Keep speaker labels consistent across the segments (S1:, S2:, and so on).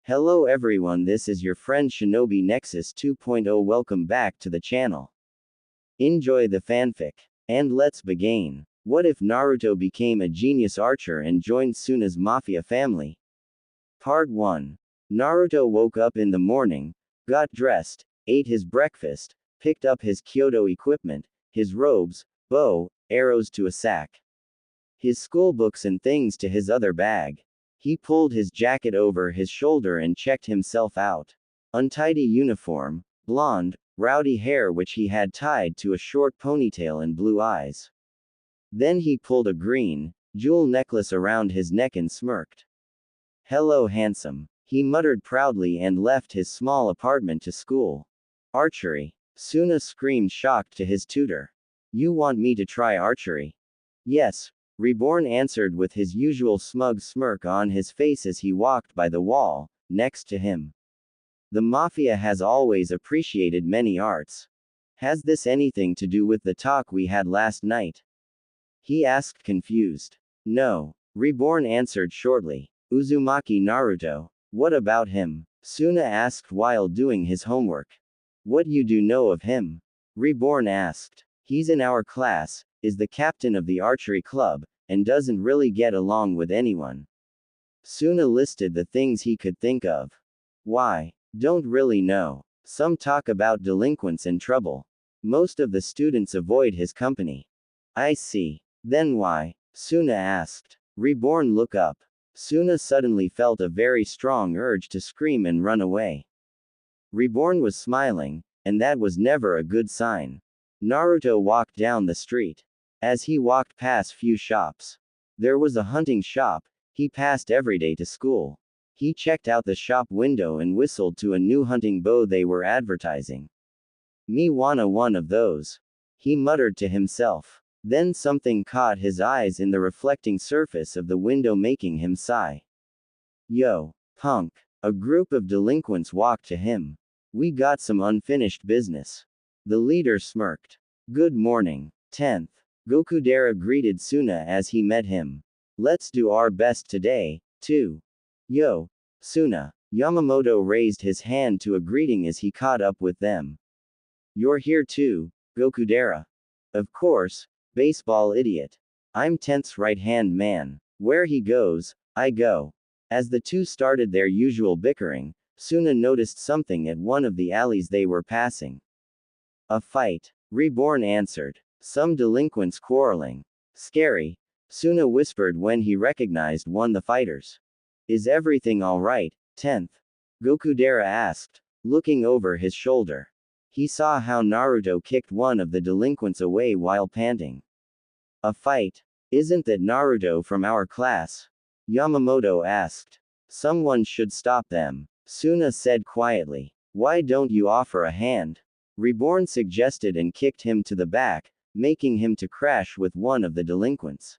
S1: Hello everyone, this is your friend Shinobi Nexus 2.0. Welcome back to the channel. Enjoy the fanfic. And let's begin. What if Naruto became a genius archer and joined Tsuna's Mafia family? Part 1. Naruto woke up in the morning, got dressed, ate his breakfast, picked up his Kyoto equipment, his robes, bow, arrows to a sack, his schoolbooks and things to his other bag. He pulled his jacket over his shoulder and checked himself out. Untidy uniform, blonde, rowdy hair which he had tied to a short ponytail and blue eyes. Then he pulled a green, jewel necklace around his neck and smirked. "Hello handsome," he muttered proudly and left his small apartment to school. "Archery?" Tsuna screamed, shocked, to his tutor. "You want me to try archery?" "Yes," Reborn answered with his usual smug smirk on his face as he walked by the wall, next to him. "The Mafia has always appreciated many arts. Has this anything to do with the talk we had last night?" he asked, confused. "No," Reborn answered shortly. "Uzumaki Naruto. What about him?" Tsuna asked while doing his homework. "What you do know of him?" Reborn asked. "He's in our class, is the captain of the archery club, and doesn't really get along with anyone." Tsuna listed the things he could think of. "Why? Don't really know. Some talk about delinquents and trouble. Most of the students avoid his company." "I see. Then why?" Tsuna asked. Reborn looked up. Tsuna suddenly felt a very strong urge to scream and run away. Reborn was smiling, and that was never a good sign. Naruto walked down the street. As he walked past few shops, there was a hunting shop he passed every day to school. He checked out the shop window and whistled to a new hunting bow they were advertising. "Me wanna one of those," he muttered to himself. Then something caught his eyes in the reflecting surface of the window, making him sigh. "Yo, punk." A group of delinquents walked to him. "We got some unfinished business." The leader smirked. "Good morning, 10th. Gokudera greeted Tsuna as he met him. "Let's do our best today, too." "Yo, Tsuna." Yamamoto raised his hand to a greeting as he caught up with them. "You're here too, Gokudera." "Of course, baseball idiot. I'm 10th's right-hand man. Where he goes, I go." As the two started their usual bickering, Tsuna noticed something at one of the alleys they were passing. "A fight," Reborn answered. "Some delinquents quarreling." "Scary," Tsuna whispered when he recognized one of the fighters. "Is everything alright, 10th? Gokudera asked, looking over his shoulder. He saw how Naruto kicked one of the delinquents away while panting. "A fight? Isn't that Naruto from our class?" Yamamoto asked. "Someone should stop them," Tsuna said quietly. "Why don't you offer a hand?" Reborn suggested and kicked him to the back, making him to crash with one of the delinquents.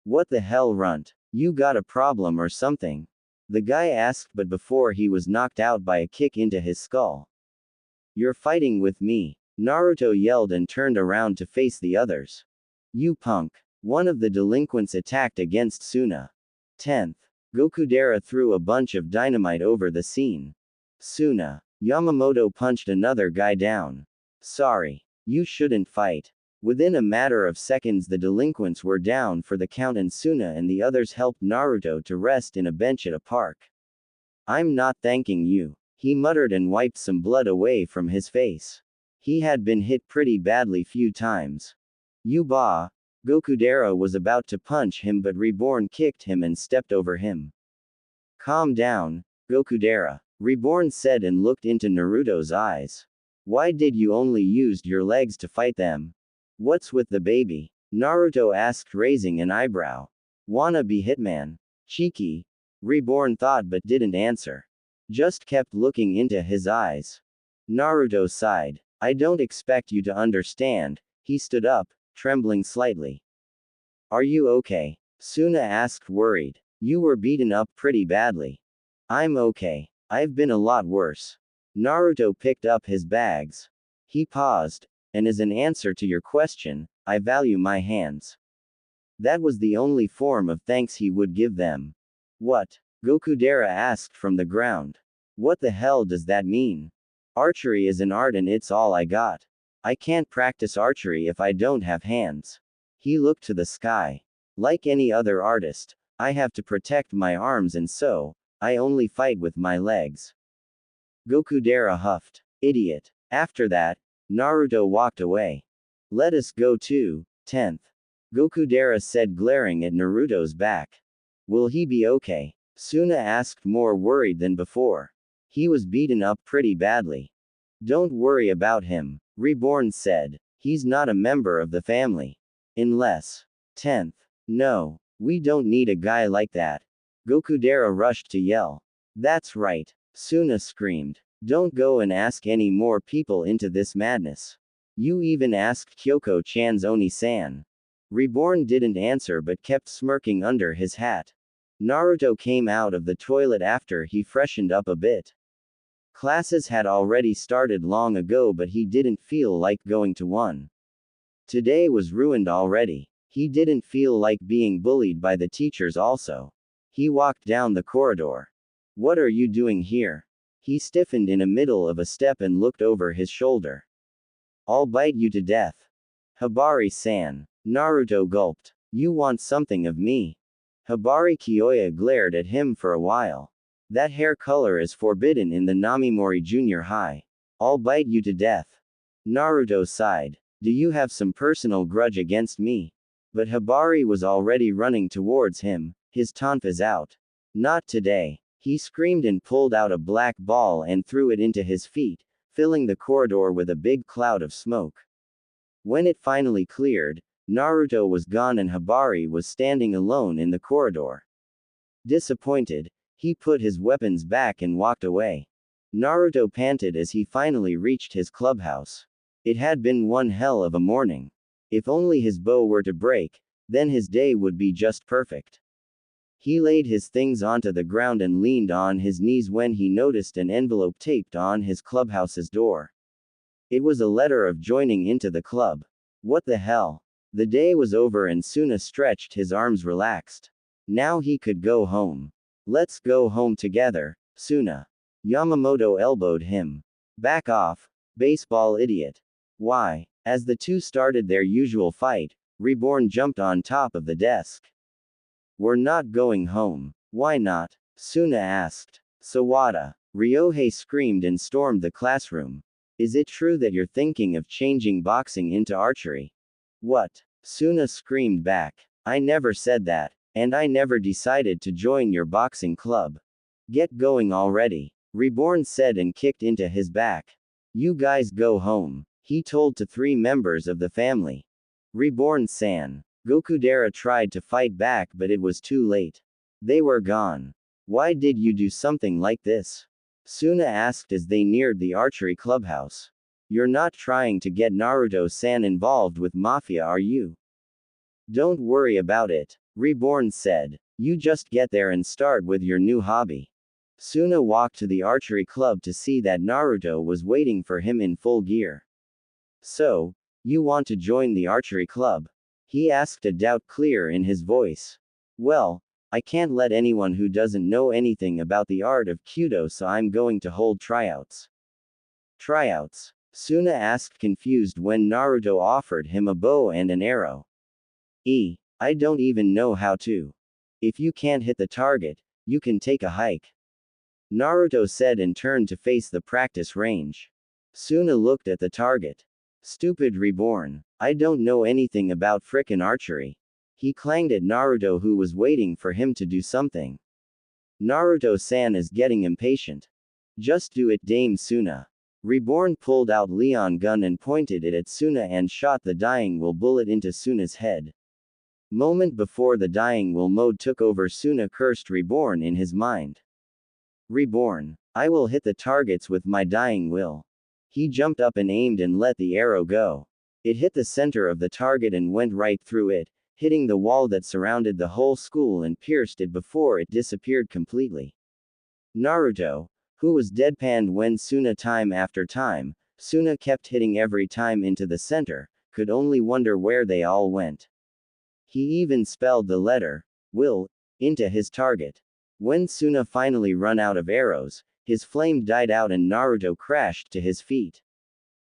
S1: "What the hell, runt? You got a problem or something?" the guy asked, but before he was knocked out by a kick into his skull. "You're fighting with me," Naruto yelled and turned around to face the others. "You punk." One of the delinquents attacked against Tsuna. 10th. Gokudera threw a bunch of dynamite over the scene. "Tsuna." Yamamoto punched another guy down. "Sorry. You shouldn't fight." Within a matter of seconds the delinquents were down for the count and Tsuna and the others helped Naruto to rest in a bench at a park. "I'm not thanking you," he muttered and wiped some blood away from his face. He had been hit pretty badly few times. "You bah." Gokudera was about to punch him but Reborn kicked him and stepped over him. "Calm down, Gokudera," Reborn said and looked into Naruto's eyes. "Why did you only use your legs to fight them? What's with the baby?" Naruto asked, raising an eyebrow. "Wanna be hitman? Cheeky." Reborn thought but didn't answer. Just kept looking into his eyes. Naruto sighed. "I don't expect you to understand." He stood up, trembling slightly. "Are you okay?" Tsuna asked, worried. "You were beaten up pretty badly." "I'm okay. I've been a lot worse." Naruto picked up his bags. He paused. "And as an answer to your question, I value my hands." That was the only form of thanks he would give them. "What?" Gokudera asked from the ground. What the hell does that mean? Archery is an art and it's all I got. I can't practice archery if I don't have hands. He looked to the sky. Like any other artist, I have to protect my arms and so, I only fight with my legs. Gokudera huffed. Idiot. After that, Naruto walked away. Let us go to 10th. Gokudera said, glaring at Naruto's back. Will he be okay? Tsuna asked, more worried than before. He was beaten up pretty badly. Don't worry about him, Reborn said. He's not a member of the family. Unless 10th. No, we don't need a guy like that. Gokudera rushed to yell. That's right, Tsuna screamed. Don't go and ask any more people into this madness. You even asked Kyoko-chan's Oni-san. Reborn didn't answer but kept smirking under his hat. Naruto came out of the toilet after he freshened up a bit. Classes had already started long ago but he didn't feel like going to one. Today was ruined already. He didn't feel like being bullied by the teachers also. He walked down the corridor. What are you doing here? He stiffened in the middle of a step and looked over his shoulder. I'll bite you to death. Hibari-san. Naruto gulped. You want something of me? Hibari Kyoya glared at him for a while. That hair color is forbidden in the Namimori Junior High. I'll bite you to death. Naruto sighed. Do you have some personal grudge against me? But Hibari was already running towards him, his tonfas out. Not today. He screamed and pulled out a black ball and threw it into his feet, filling the corridor with a big cloud of smoke. When it finally cleared, Naruto was gone and Hibari was standing alone in the corridor. Disappointed, he put his weapons back and walked away. Naruto panted as he finally reached his clubhouse. It had been one hell of a morning. If only his bow were to break, then his day would be just perfect. He laid his things onto the ground and leaned on his knees when he noticed an envelope taped on his clubhouse's door. It was a letter of joining into the club. What the hell? The day was over and Tsuna stretched his arms relaxed. Now he could go home. Let's go home together, Tsuna. Yamamoto elbowed him. Back off, baseball idiot. Why? As the two started their usual fight, Reborn jumped on top of the desk. We're not going home. Why not? Tsuna asked. Sawada. Ryohei screamed and stormed the classroom. Is it true that you're thinking of changing boxing into archery? What? Tsuna screamed back. I never said that, and I never decided to join your boxing club. Get going already, Reborn said and kicked into his back. You guys go home, he told to 3 members of the family. Reborn-san. Gokudera tried to fight back but it was too late. They were gone. Why did you do something like this? Tsuna asked as they neared the archery clubhouse. You're not trying to get Naruto-san involved with Mafia, are you? Don't worry about it, Reborn said. You just get there and start with your new hobby. Tsuna walked to the archery club to see that Naruto was waiting for him in full gear. So, you want to join the archery club? He asked, a doubt clear in his voice. Well, I can't let anyone who doesn't know anything about the art of Kyudo, so I'm going to hold tryouts. Tryouts? Tsuna asked, confused when Naruto offered him a bow and an arrow. I don't even know how to. If you can't hit the target, you can take a hike. Naruto said and turned to face the practice range. Tsuna looked at the target. Stupid Reborn. I don't know anything about frickin' archery. He clanged at Naruto, who was waiting for him to do something. Naruto-san is getting impatient. Just do it, Dame Tsuna. Reborn pulled out Leon gun and pointed it at Tsuna and shot the dying will bullet into Tsuna's head. Moment before the dying will mode took over, Tsuna cursed Reborn in his mind. Reborn. I will hit the targets with my dying will. He jumped up and aimed and let the arrow go. It hit the center of the target and went right through it, hitting the wall that surrounded the whole school and pierced it before it disappeared completely. Naruto, who was deadpanned when Tsuna time after time, Tsuna kept hitting every time into the center, could only wonder where they all went. He even spelled the letter, will, into his target. When Tsuna finally run out of arrows, his flame died out and Naruto crashed to his feet.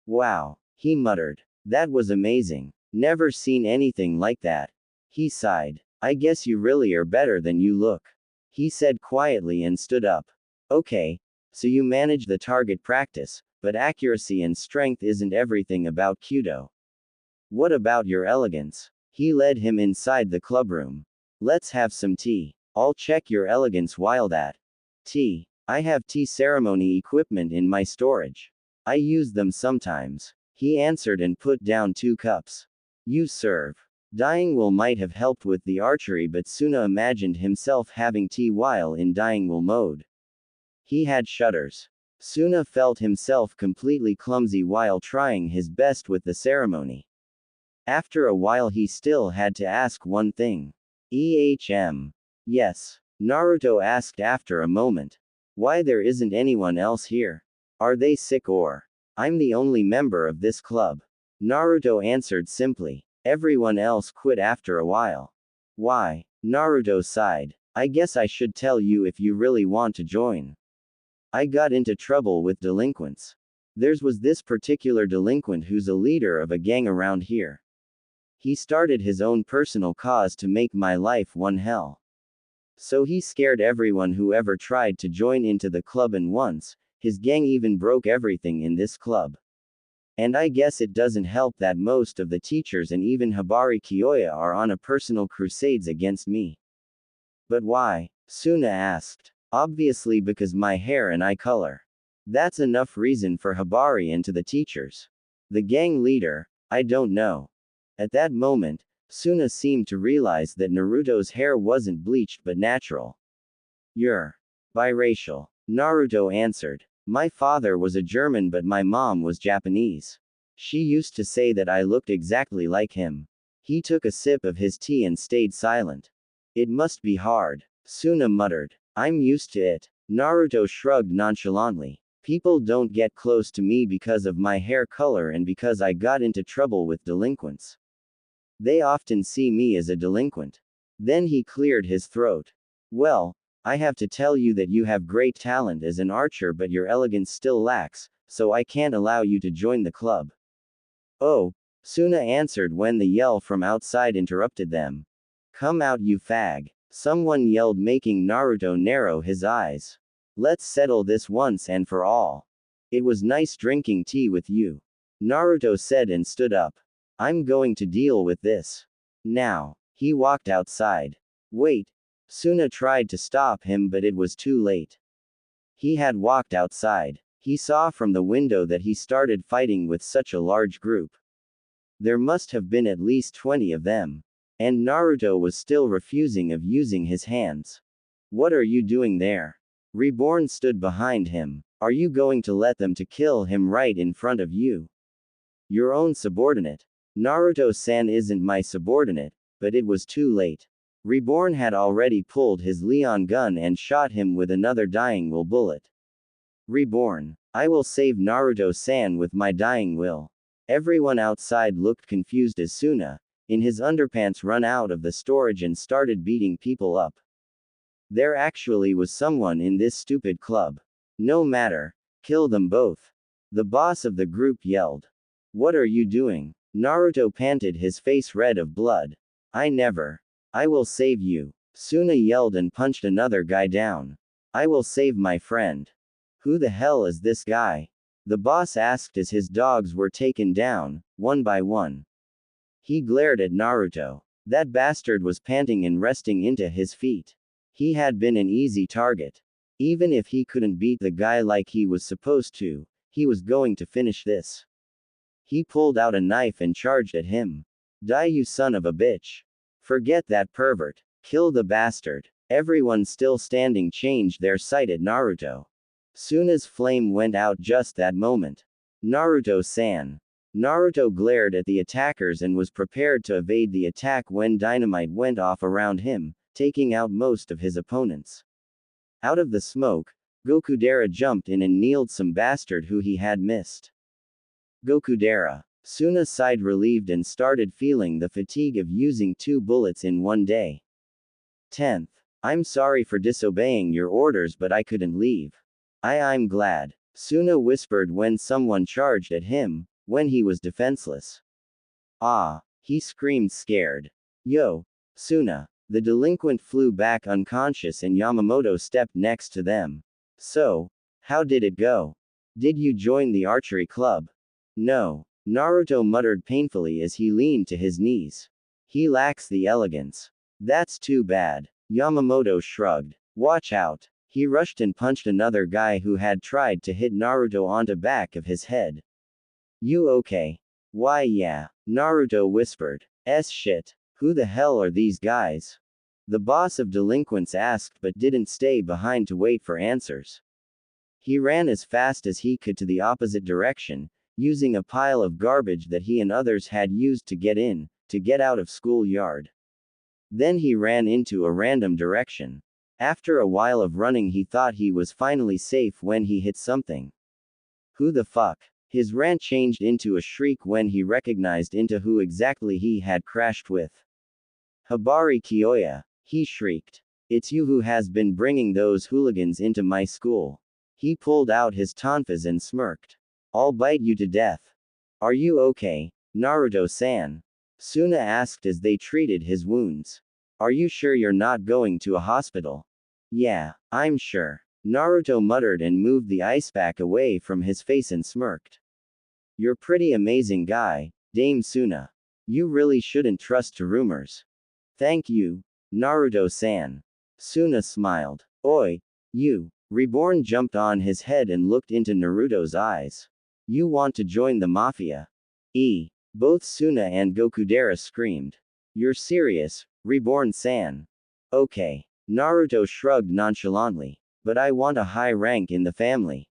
S1: Wow, he muttered. That was amazing. Never seen anything like that. He sighed. I guess you really are better than you look. He said quietly and stood up. Okay, so you manage the target practice, but accuracy and strength isn't everything about Kyudo. What about your elegance? He led him inside the clubroom. Let's have some tea. I'll check your elegance while that. Tea. I have tea ceremony equipment in my storage. I use them sometimes. He answered and put down 2 cups. You serve. Dying Will might have helped with the archery, but Tsuna imagined himself having tea while in Dying Will mode. He had shudders. Tsuna felt himself completely clumsy while trying his best with the ceremony. After a while he still had to ask one thing. Yes. Naruto asked after a moment. Why there isn't anyone else here? Are they sick or? I'm the only member of this club. Naruto answered simply. Everyone else quit after a while. Why? Naruto sighed. I guess I should tell you if you really want to join. I got into trouble with delinquents. There was this particular delinquent who's a leader of a gang around here. He started his own personal cause to make my life one hell. So he scared everyone who ever tried to join into the club, and once, his gang even broke everything in this club. And I guess it doesn't help that most of the teachers and even Hibari Kyoya are on a personal crusades against me. But why? Tsuna asked. Obviously because my hair and eye color. That's enough reason for Hibari and to the teachers. The gang leader, I don't know. At that moment, Tsuna seemed to realize that Naruto's hair wasn't bleached but natural. You're biracial. Naruto answered. My father was a German but my mom was Japanese. She used to say that I looked exactly like him. He took a sip of his tea and stayed silent. It must be hard. Tsuna muttered. I'm used to it. Naruto shrugged nonchalantly. People don't get close to me because of my hair color and because I got into trouble with delinquents. They often see me as a delinquent. Then he cleared his throat. Well, I have to tell you that you have great talent as an archer, but your elegance still lacks, so I can't allow you to join the club. Oh, Tsuna answered when the yell from outside interrupted them. Come out, you fag. Someone yelled, making Naruto narrow his eyes. Let's settle this once and for all. It was nice drinking tea with you. Naruto said and stood up. I'm going to deal with this. Now. He walked outside. Wait. Tsuna tried to stop him, but it was too late. He had walked outside. He saw from the window that he started fighting with such a large group. There must have been at least 20 of them. And Naruto was still refusing of using his hands. What are you doing there? Reborn stood behind him. Are you going to let them to kill him right in front of you? Your own subordinate. Naruto-san isn't my subordinate, but it was too late. Reborn had already pulled his Leon gun and shot him with another Dying Will bullet. Reborn. I will save Naruto-san with my Dying Will. Everyone outside looked confused as Tsuna, in his underpants, run out of the storage and started beating people up. There actually was someone in this stupid club. No matter. Kill them both. The boss of the group yelled. What are you doing? Naruto panted, his face red of blood. I never. I will save you. Tsuna yelled and punched another guy down. I will save my friend. Who the hell is this guy? The boss asked as his dogs were taken down, one by one. He glared at Naruto. That bastard was panting and resting into his feet. He had been an easy target. Even if he couldn't beat the guy like he was supposed to, he was going to finish this. He pulled out a knife and charged at him. Die, you son of a bitch. Forget that pervert. Kill the bastard. Everyone still standing changed their sight at Naruto. Tsuna's flame went out just that moment. Naruto-san. Naruto glared at the attackers and was prepared to evade the attack when dynamite went off around him, taking out most of his opponents. Out of the smoke, Gokudera jumped in and kneeled some bastard who he had missed. Gokudera. Tsuna sighed relieved and started feeling the fatigue of using 2 bullets in one day. 10th. I'm sorry for disobeying your orders, but I couldn't leave. I'm glad. Tsuna whispered when someone charged at him, when he was defenseless. Ah! He screamed scared. Yo! Tsuna! The delinquent flew back unconscious and Yamamoto stepped next to them. So, how did it go? Did you join the archery club? No. Naruto muttered painfully as he leaned to his knees. He lacks the elegance. That's too bad. Yamamoto shrugged. Watch out. He rushed and punched another guy who had tried to hit Naruto onto back of his head. You okay? Why yeah. Naruto whispered. Shit. Who the hell are these guys? The boss of delinquents asked but didn't stay behind to wait for answers. He ran as fast as he could to the opposite direction, using a pile of garbage that he and others had used to get out of schoolyard. Then he ran into a random direction. After a while of running he thought he was finally safe when he hit something. Who the fuck? His rant changed into a shriek when he recognized into who exactly he had crashed with. Habari Kyoya, he shrieked. It's you who has been bringing those hooligans into my school. He pulled out his tonfas and smirked. I'll bite you to death. Are you okay, Naruto-san? Tsuna asked as they treated his wounds. Are you sure you're not going to a hospital? Yeah, I'm sure. Naruto muttered and moved the ice pack away from his face and smirked. You're pretty amazing guy, Dame Tsuna. You really shouldn't trust to rumors. Thank you, Naruto-san. Tsuna smiled. Oi, you. Reborn jumped on his head and looked into Naruto's eyes. You want to join the Mafia? Both Tsuna and Gokudera screamed. You're serious, Reborn-san? Okay. Naruto shrugged nonchalantly. But I want a high rank in the family.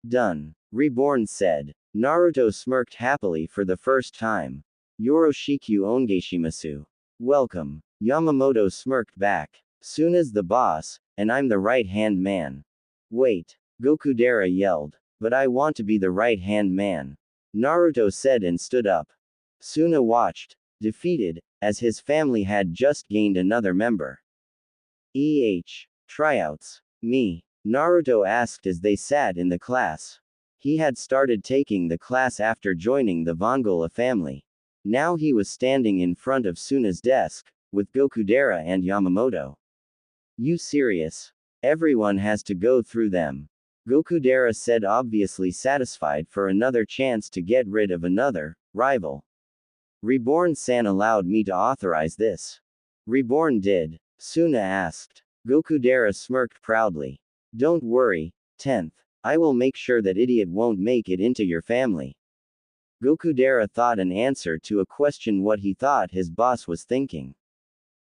S1: Done. Reborn said. Naruto smirked happily for the first time. Yoroshiku ongeshimasu. Welcome. Yamamoto smirked back. Tsuna's the boss, and I'm the right-hand man. Wait. Gokudera yelled. But I want to be the right-hand man. Naruto said and stood up. Tsuna watched, defeated, as his family had just gained another member. Tryouts. Me. Naruto asked as they sat in the class. He had started taking the class after joining the Vongola family. Now he was standing in front of Tsuna's desk, with Gokudera and Yamamoto. You serious? Everyone has to go through them. Gokudera said, obviously satisfied for another chance to get rid of another rival. Reborn-san allowed me to authorize this. Reborn did. Tsuna asked. Gokudera smirked proudly. Don't worry, 10th. I will make sure that idiot won't make it into your family. Gokudera thought an answer to a question what he thought his boss was thinking.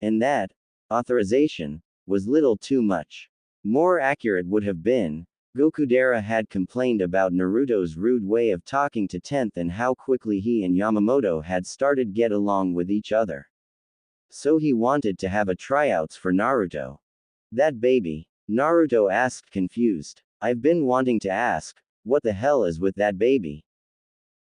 S1: And that authorization was little too much. More accurate would have been, Gokudera had complained about Naruto's rude way of talking to 10th and how quickly he and Yamamoto had started get along with each other. So he wanted to have a tryouts for Naruto. That baby? Naruto asked confused. I've been wanting to ask, what the hell is with that baby?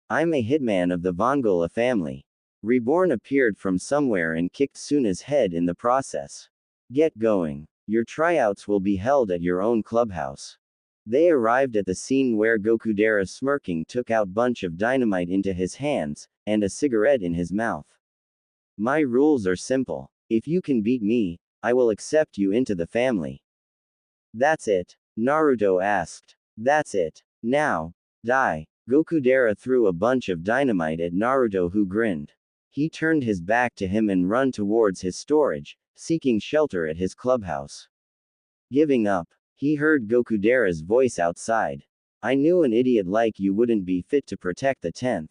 S1: I'm a hitman of the Vongola family. Reborn appeared from somewhere and kicked Tsuna's head in the process. Get going. Your tryouts will be held at your own clubhouse. They arrived at the scene where Gokudera smirking took out bunch of dynamite into his hands, and a cigarette in his mouth. My rules are simple. If you can beat me, I will accept you into the family. That's it? Naruto asked. That's it. Now, die. Gokudera threw a bunch of dynamite at Naruto, who grinned. He turned his back to him and ran towards his storage, seeking shelter at his clubhouse. Giving up. He heard Gokudera's voice outside. I knew an idiot like you wouldn't be fit to protect the 10th.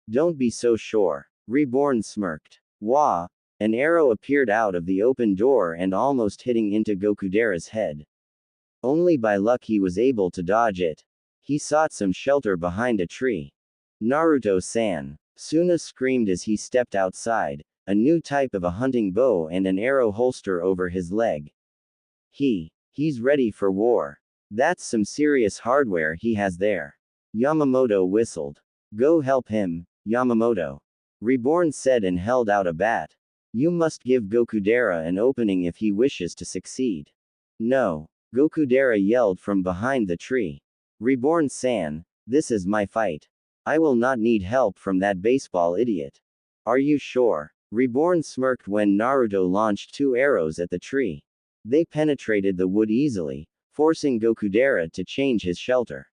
S1: Don't be so sure. Reborn smirked. Wah! An arrow appeared out of the open door and almost hitting into Gokudera's head. Only by luck he was able to dodge it. He sought some shelter behind a tree. Naruto-san. Tsuna screamed as he stepped outside, a new type of a hunting bow and an arrow holster over his leg. He's ready for war. That's some serious hardware he has there. Yamamoto whistled. Go help him, Yamamoto. Reborn said and held out a bat. You must give Gokudera an opening if he wishes to succeed. No. Gokudera yelled from behind the tree. Reborn-san, this is my fight. I will not need help from that baseball idiot. Are you sure? Reborn smirked when Naruto launched 2 arrows at the tree. They penetrated the wood easily, forcing Gokudera to change his shelter.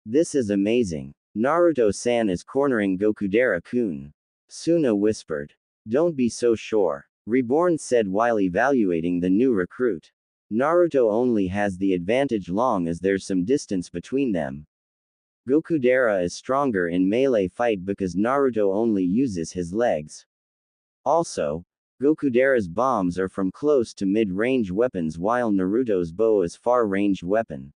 S1: This is amazing. Naruto-san is cornering Gokudera-kun. Tsuna whispered. Don't be so sure, Reborn said while evaluating the new recruit. Naruto only has the advantage long as there's some distance between them. Gokudera is stronger in melee fight because Naruto only uses his legs. Also, Gokudera's bombs are from close to mid-range weapons while Naruto's bow is far-range weapon.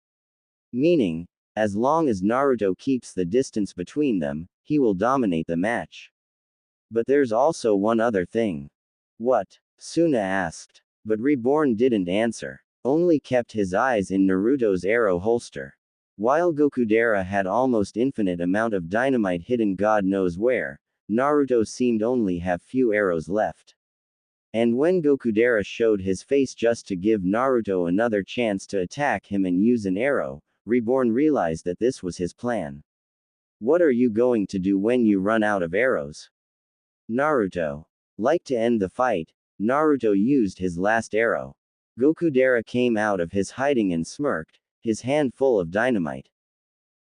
S1: Meaning, as long as Naruto keeps the distance between them, he will dominate the match. But there's also one other thing. What? Tsuna asked. But Reborn didn't answer, only kept his eyes in Naruto's arrow holster. While Gokudera had almost infinite amount of dynamite hidden God knows where, Naruto seemed only have few arrows left. And when Gokudera showed his face just to give Naruto another chance to attack him and use an arrow, Reborn realized that this was his plan. What are you going to do when you run out of arrows? Naruto. Like to end the fight, Naruto used his last arrow. Gokudera came out of his hiding and smirked, his hand full of dynamite.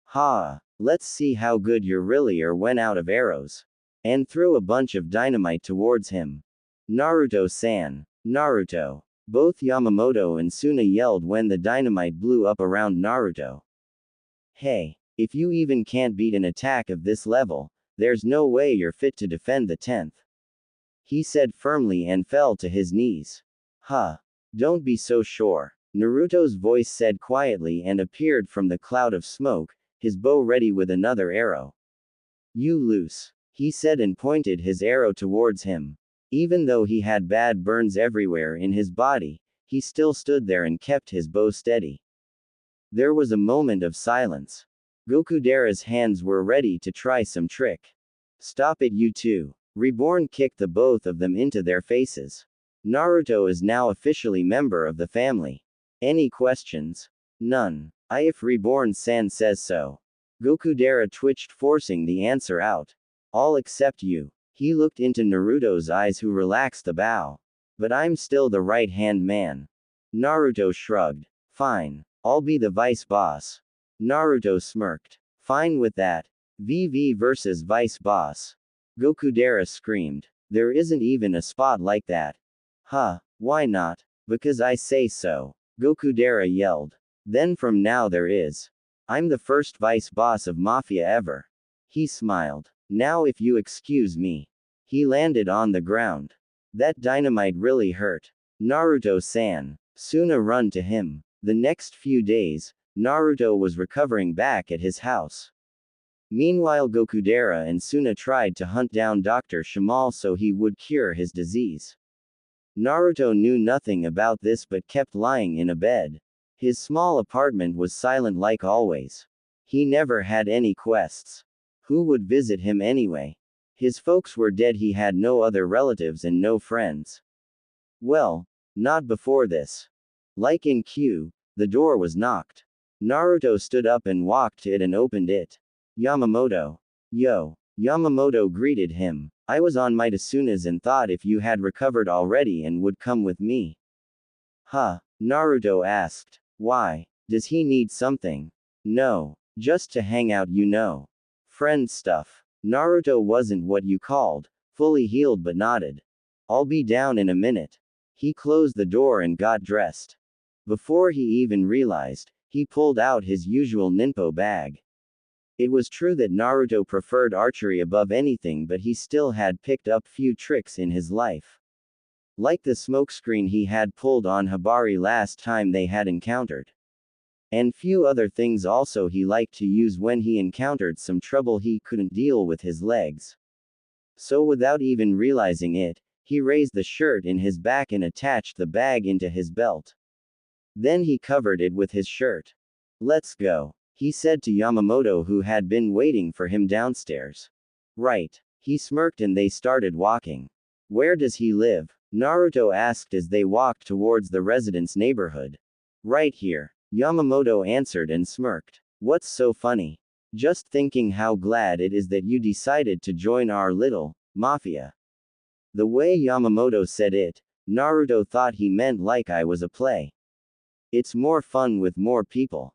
S1: Ha! Let's see how good you really are when out of arrows. And threw a bunch of dynamite towards him. Naruto-san. Naruto. Both Yamamoto and Tsuna yelled when the dynamite blew up around Naruto. Hey, if you even can't beat an attack of this level, there's no way you're fit to defend the 10th. He said firmly and fell to his knees. Huh. Don't be so sure. Naruto's voice said quietly and appeared from the cloud of smoke, his bow ready with another arrow. You loose. He said and pointed his arrow towards him. Even though he had bad burns everywhere in his body, he still stood there and kept his bow steady. There was a moment of silence. Gokudera's hands were ready to try some trick. Stop it, you two. Reborn kicked the both of them into their faces. Naruto is now officially member of the family. Any questions? None. If Reborn-san says so. Gokudera twitched, forcing the answer out. All except you. He looked into Naruto's eyes, who relaxed the bow. But I'm still the right-hand man. Naruto shrugged. Fine. I'll be the vice boss. Naruto smirked. Fine with that. VV versus vice boss. Gokudera screamed. There isn't even a spot like that. Huh, why not? Because I say so. Gokudera yelled. Then from now there is. I'm the first vice boss of Mafia ever. He smiled. Now if you excuse me. He landed on the ground. That dynamite really hurt. Naruto-san. Tsuna run to him. The next few days, Naruto was recovering back at his house. Meanwhile Gokudera and Tsuna tried to hunt down Dr. Shamal so he would cure his disease. Naruto knew nothing about this but kept lying in a bed. His small apartment was silent like always. He never had any quests. Who would visit him anyway? His folks were dead, he had no other relatives and no friends. Well, not before this. Like in Q, the door was knocked. Naruto stood up and walked to it and opened it. Yamamoto. Yo. Yamamoto greeted him. I was on my Tsunas and thought if you had recovered already and would come with me. Huh? Naruto asked. Why? Does he need something? No. Just to hang out, you know. Friend stuff. Naruto wasn't what you called fully healed but nodded. I'll be down in a minute. He closed the door and got dressed. Before he even realized, he pulled out his usual ninpo bag. It was true that Naruto preferred archery above anything, but he still had picked up few tricks in his life. Like the smokescreen he had pulled on Hibari last time they had encountered. And few other things also he liked to use when he encountered some trouble he couldn't deal with his legs. So without even realizing it, he raised the shirt in his back and attached the bag into his belt. Then he covered it with his shirt. Let's go, he said to Yamamoto, who had been waiting for him downstairs. Right. He smirked and they started walking. Where does he live? Naruto asked as they walked towards the residence neighborhood. Right here, Yamamoto answered and smirked. What's so funny? Just thinking how glad it is that you decided to join our little Mafia. The way Yamamoto said it, Naruto thought he meant like I was a play. It's more fun with more people.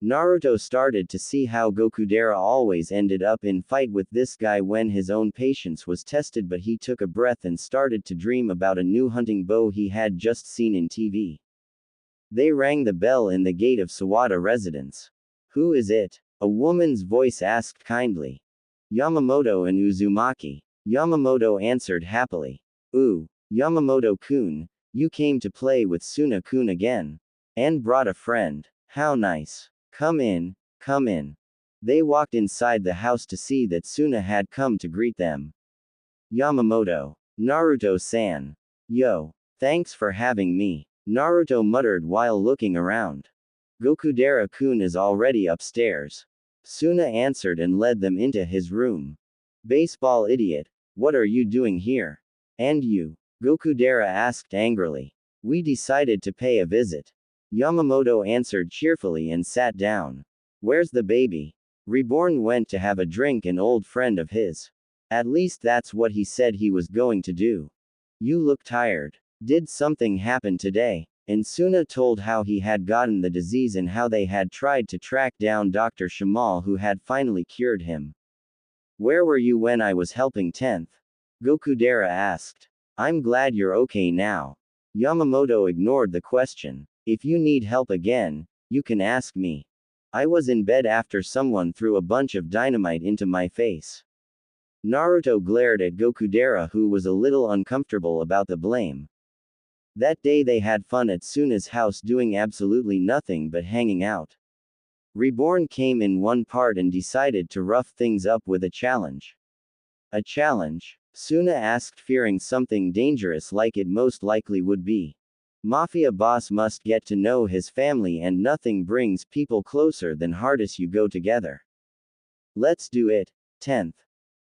S1: Naruto started to see how Gokudera always ended up in fight with this guy when his own patience was tested, but he took a breath and started to dream about a new hunting bow he had just seen in TV. They rang the bell in the gate of Sawada residence. Who is it? A woman's voice asked kindly. Yamamoto and Uzumaki. Yamamoto answered happily. Ooh, Yamamoto-kun, you came to play with Tsuna-kun again. And brought a friend. How nice. Come in, come in. They walked inside the house to see that Tsuna had come to greet them. Yamamoto. Naruto-san. Yo. Thanks for having me. Naruto muttered while looking around. Gokudera-kun is already upstairs. Tsuna answered and led them into his room. Baseball idiot, what are you doing here? And you? Gokudera asked angrily. We decided to pay a visit. Yamamoto answered cheerfully and sat down. Where's the baby? Reborn went to have a drink, an old friend of his. At least that's what he said he was going to do. You look tired. Did something happen today? And Tsuna told how he had gotten the disease and how they had tried to track down Dr. Shamal, who had finally cured him. Where were you when I was helping 10th? Gokudera asked. I'm glad you're okay now. Yamamoto ignored the question. If you need help again, you can ask me. I was in bed after someone threw a bunch of dynamite into my face. Naruto glared at Gokudera, who was a little uncomfortable about the blame. That day they had fun at Tsuna's house doing absolutely nothing but hanging out. Reborn came in one part and decided to rough things up with a challenge. A challenge? Tsuna asked, fearing something dangerous like it most likely would be. Mafia boss must get to know his family, and nothing brings people closer than hardest you go together. Let's do it, 10th.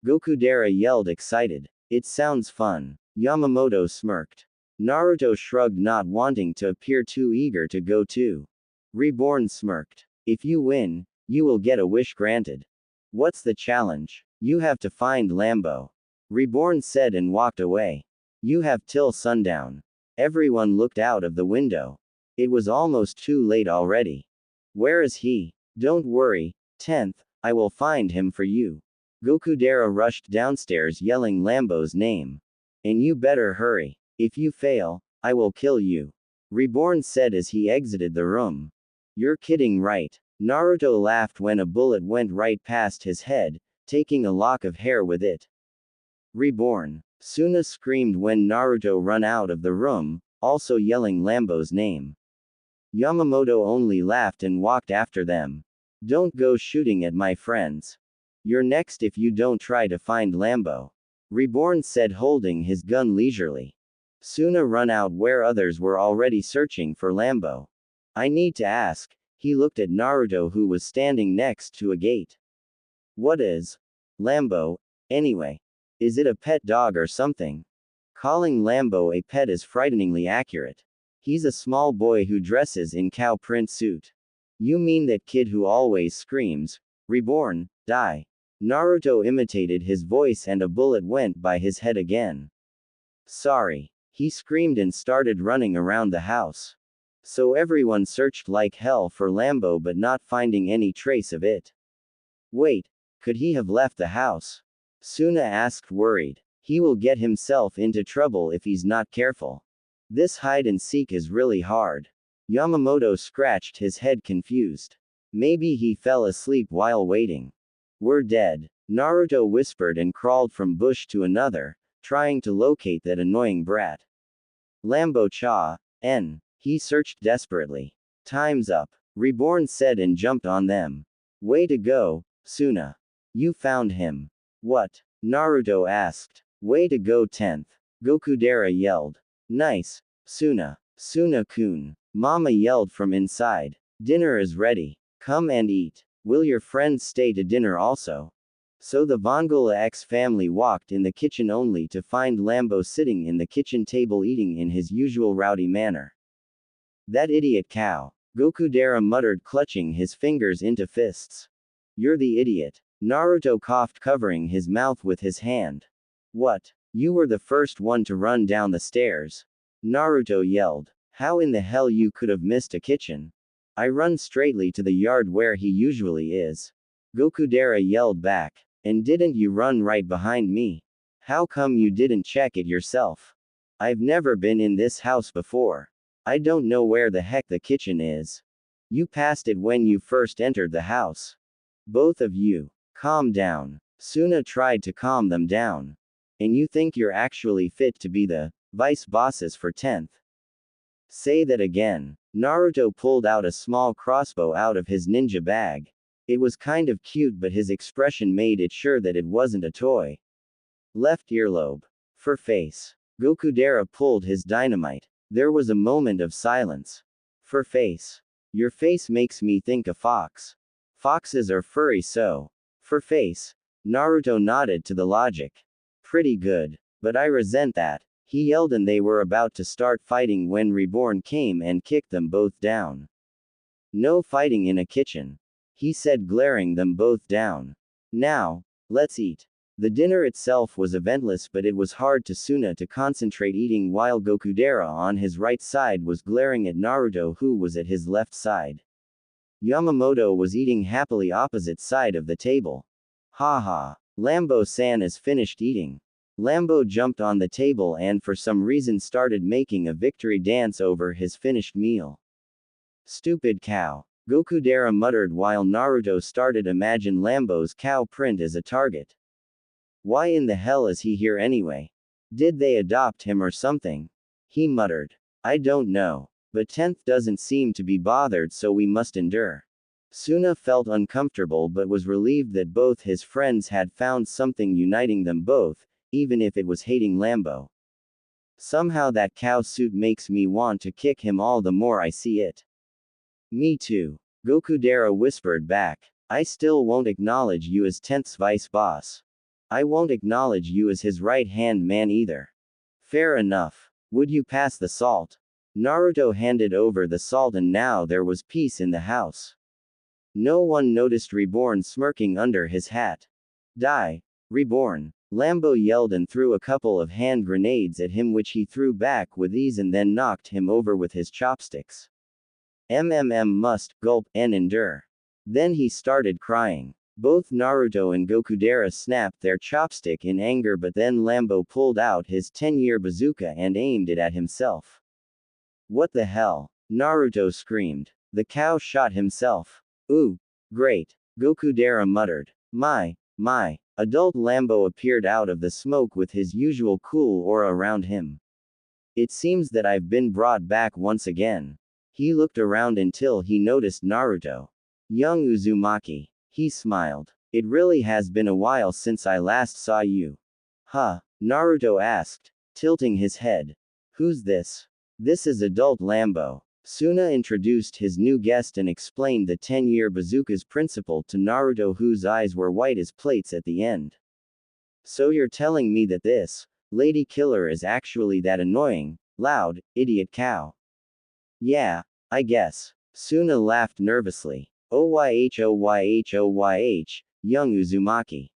S1: Gokudera yelled excited. It sounds fun. Yamamoto smirked. Naruto shrugged, not wanting to appear too eager to go too. Reborn smirked. If you win, you will get a wish granted. What's the challenge? You have to find Lambo. Reborn said and walked away. You have till sundown. Everyone looked out of the window. It was almost too late already. Where is he? Don't worry, 10th, I will find him for you. Gokudera rushed downstairs yelling Lambo's name. And you better hurry. If you fail, I will kill you. Reborn said as he exited the room. You're kidding, right? Naruto laughed when a bullet went right past his head, taking a lock of hair with it. Reborn. Tsuna screamed when Naruto ran out of the room, also yelling Lambo's name. Yamamoto only laughed and walked after them. Don't go shooting at my friends. You're next if you don't try to find Lambo. Reborn said, holding his gun leisurely. Tsuna ran out where others were already searching for Lambo. I need to ask. He looked at Naruto, who was standing next to a gate. What is Lambo, anyway? Is it a pet dog or something? Calling Lambo a pet is frighteningly accurate. He's a small boy who dresses in cow print suit. You mean that kid who always screams, Reborn, die. Naruto imitated his voice and a bullet went by his head again. Sorry. He screamed and started running around the house. So everyone searched like hell for Lambo, but not finding any trace of it. Wait, could he have left the house? Tsuna asked, worried. He will get himself into trouble if he's not careful. This hide and seek is really hard. Yamamoto scratched his head, confused. Maybe he fell asleep while waiting. We're dead. Naruto whispered and crawled from bush to another, trying to locate that annoying brat. Lambo-cha, N. He searched desperately. Time's up. Reborn said and jumped on them. Way to go, Tsuna. You found him. What? Naruto asked. Way to go, 10th. Gokudera yelled. Nice, Tsuna. Tsuna-kun. Mama yelled from inside. Dinner is ready. Come and eat. Will your friends stay to dinner also? So the Vongola X family walked in the kitchen only to find Lambo sitting in the kitchen table eating in his usual rowdy manner. That idiot cow, Gokudera muttered, clutching his fingers into fists. You're the idiot. Naruto coughed, covering his mouth with his hand. What? You were the first one to run down the stairs. Naruto yelled. How in the hell you could have missed a kitchen? I run straightly to the yard where he usually is. Gokudera yelled back. And didn't you run right behind me? How come you didn't check it yourself? I've never been in this house before. I don't know where the heck the kitchen is. You passed it when you first entered the house. Both of you. Calm down. Tsuna tried to calm them down. And you think you're actually fit to be the vice bosses for 10th? Say that again. Naruto pulled out a small crossbow out of his ninja bag. It was kind of cute, but his expression made it sure that it wasn't a toy. Left earlobe. For face. Gokudera pulled his dynamite. There was a moment of silence. For face. Your face makes me think a fox. Foxes are furry, so. For face. Naruto nodded to the logic. Pretty good. But I resent that. He yelled, and they were about to start fighting when Reborn came and kicked them both down. No fighting in a kitchen, he said, glaring them both down. Now, let's eat. The dinner itself was eventless, but it was hard to Tsuna to concentrate eating while Gokudera on his right side was glaring at Naruto, who was at his left side. Yamamoto was eating happily opposite side of the table. Haha. Lambo-san is finished eating. Lambo jumped on the table and for some reason started making a victory dance over his finished meal. Stupid cow. Gokudera muttered while Naruto started imagine Lambo's cow print as a target. Why in the hell is he here anyway? Did they adopt him or something? He muttered. I don't know. But 10th doesn't seem to be bothered, so we must endure. Tsuna felt uncomfortable but was relieved that both his friends had found something uniting them both, even if it was hating Lambo. Somehow that cow suit makes me want to kick him all the more I see it. Me too. Gokudera whispered back. I still won't acknowledge you as 10th's vice boss. I won't acknowledge you as his right-hand man either. Fair enough. Would you pass the salt? Naruto handed over the salt, and now there was peace in the house. No one noticed Reborn smirking under his hat. Die, Reborn. Lambo yelled and threw a couple of hand grenades at him, which he threw back with ease and then knocked him over with his chopsticks. Must, gulp, and endure. Then he started crying. Both Naruto and Gokudera snapped their chopstick in anger, but then Lambo pulled out his 10-year bazooka and aimed it at himself. What the hell? Naruto screamed. The cow shot himself. Ooh, great. Gokudera muttered. My. Adult Lambo appeared out of the smoke with his usual cool aura around him. It seems that I've been brought back once again. He looked around until he noticed Naruto. Young Uzumaki. He smiled. It really has been a while since I last saw you. Huh? Naruto asked, tilting his head. Who's this? This is adult Lambo. Tsuna introduced his new guest and explained the 10-year bazooka's principle to Naruto, whose eyes were white as plates at the end. So you're telling me that this lady killer is actually that annoying, loud, idiot cow? Yeah, I guess. Tsuna laughed nervously. Oyh, young Uzumaki.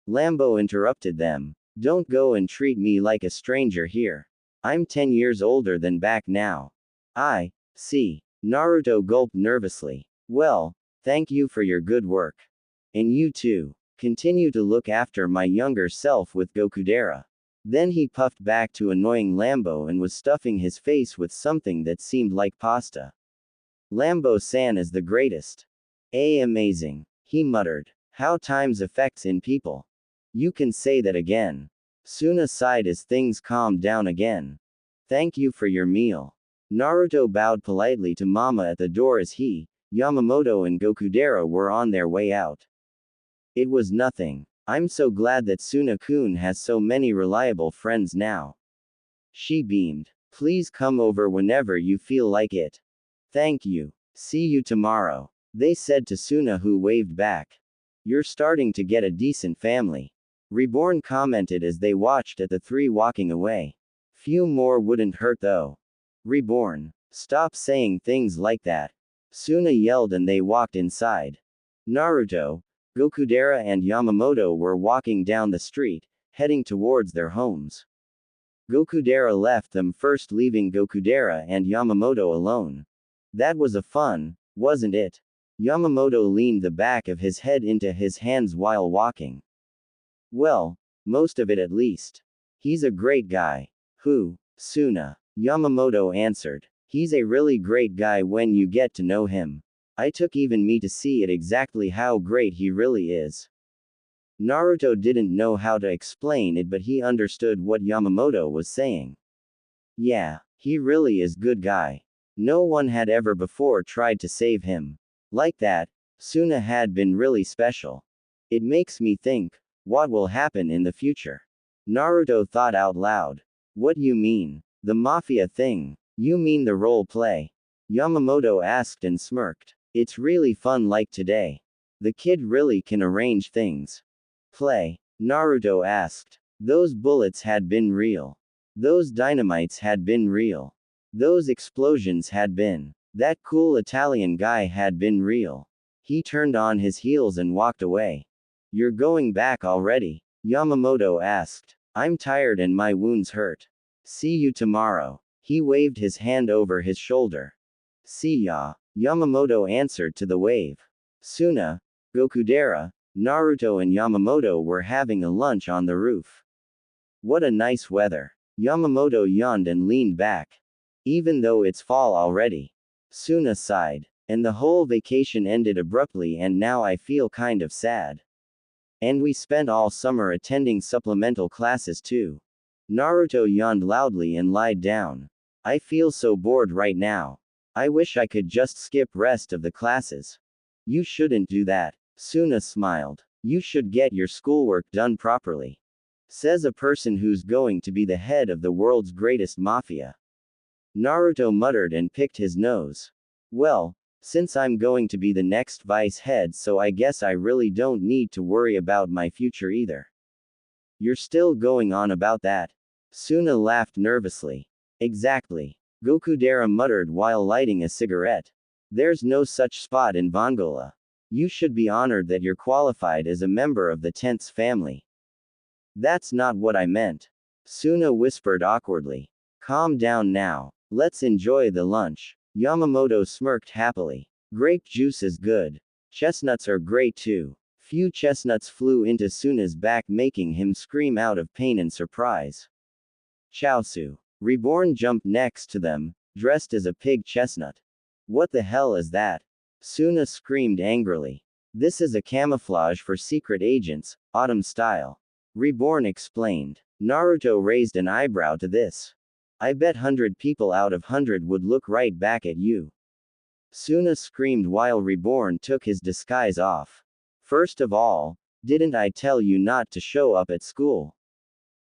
S1: Lambo interrupted them. Don't go and treat me like a stranger here. I'm 10 years older than back now. I see. Naruto gulped nervously. Well, thank you for your good work. And you too. Continue to look after my younger self with Gokudera. Then he puffed back to annoying Lambo and was stuffing his face with something that seemed like pasta. Lambo-san is the greatest. Amazing. He muttered. How times affects in people. You can say that again. Tsuna sighed as things calmed down again. Thank you for your meal. Naruto bowed politely to Mama at the door as he, Yamamoto and Gokudera were on their way out. It was nothing. I'm so glad that Tsuna-kun has so many reliable friends now. She beamed. Please come over whenever you feel like it. Thank you. See you tomorrow, they said to Tsuna, who waved back. You're starting to get a decent family. Reborn commented as they watched at the three walking away. Few more wouldn't hurt though. Reborn. Stop saying things like that. Tsuna yelled and they walked inside. Naruto, Gokudera and Yamamoto were walking down the street, heading towards their homes. Gokudera left them first, leaving Gokudera and Yamamoto alone. That was a fun, wasn't it? Yamamoto leaned the back of his head into his hands while walking. Well, most of it at least. He's a great guy. Who? Tsuna. Yamamoto answered. He's a really great guy when you get to know him. I took even me to see it exactly how great he really is. Naruto didn't know how to explain it, but he understood what Yamamoto was saying. Yeah, he really is good guy. No one had ever before tried to save him. Like that, Tsuna had been really special. It makes me think, what will happen in the future? Naruto thought out loud. What you mean? The Mafia thing? You mean the role play? Yamamoto asked and smirked. It's really fun like today. The kid really can arrange things. Play? Naruto asked. Those bullets had been real. Those dynamites had been real. Those explosions had been. That cool Italian guy had been real. He turned on his heels and walked away. You're going back already? Yamamoto asked. I'm tired and my wounds hurt. See you tomorrow. He waved his hand over his shoulder. See ya. Yamamoto answered to the wave. Tsuna, Gokudera, Naruto and Yamamoto were having a lunch on the roof. What a nice weather. Yamamoto yawned and leaned back. Even though it's fall already. Tsuna sighed. And the whole vacation ended abruptly and now I feel kind of sad. And we spent all summer attending supplemental classes too. Naruto yawned loudly and lied down. I feel so bored right now. I wish I could just skip rest of the classes. You shouldn't do that. Tsuna smiled. You should get your schoolwork done properly. Says a person who's going to be the head of the world's greatest mafia. Naruto muttered and picked his nose. Well, since I'm going to be the next vice head, so I guess I really don't need to worry about my future either. You're still going on about that? Tsuna laughed nervously. Exactly. Gokudera muttered while lighting a cigarette. There's no such spot in Vongola. You should be honored that you're qualified as a member of the Thankx family. That's not what I meant. Tsuna whispered awkwardly. Calm down now. Let's enjoy the lunch. Yamamoto smirked happily. Grape juice is good. Chestnuts are great too. Few chestnuts flew into Tsuna's back, making him scream out of pain and surprise. Chaosu. Reborn jumped next to them, dressed as a pig chestnut. What the hell is that? Tsuna screamed angrily. This is a camouflage for secret agents, autumn style. Reborn explained. Naruto raised an eyebrow to this. I bet 100 people out of 100 would look right back at you. Tsuna screamed while Reborn took his disguise off. First of all, didn't I tell you not to show up at school?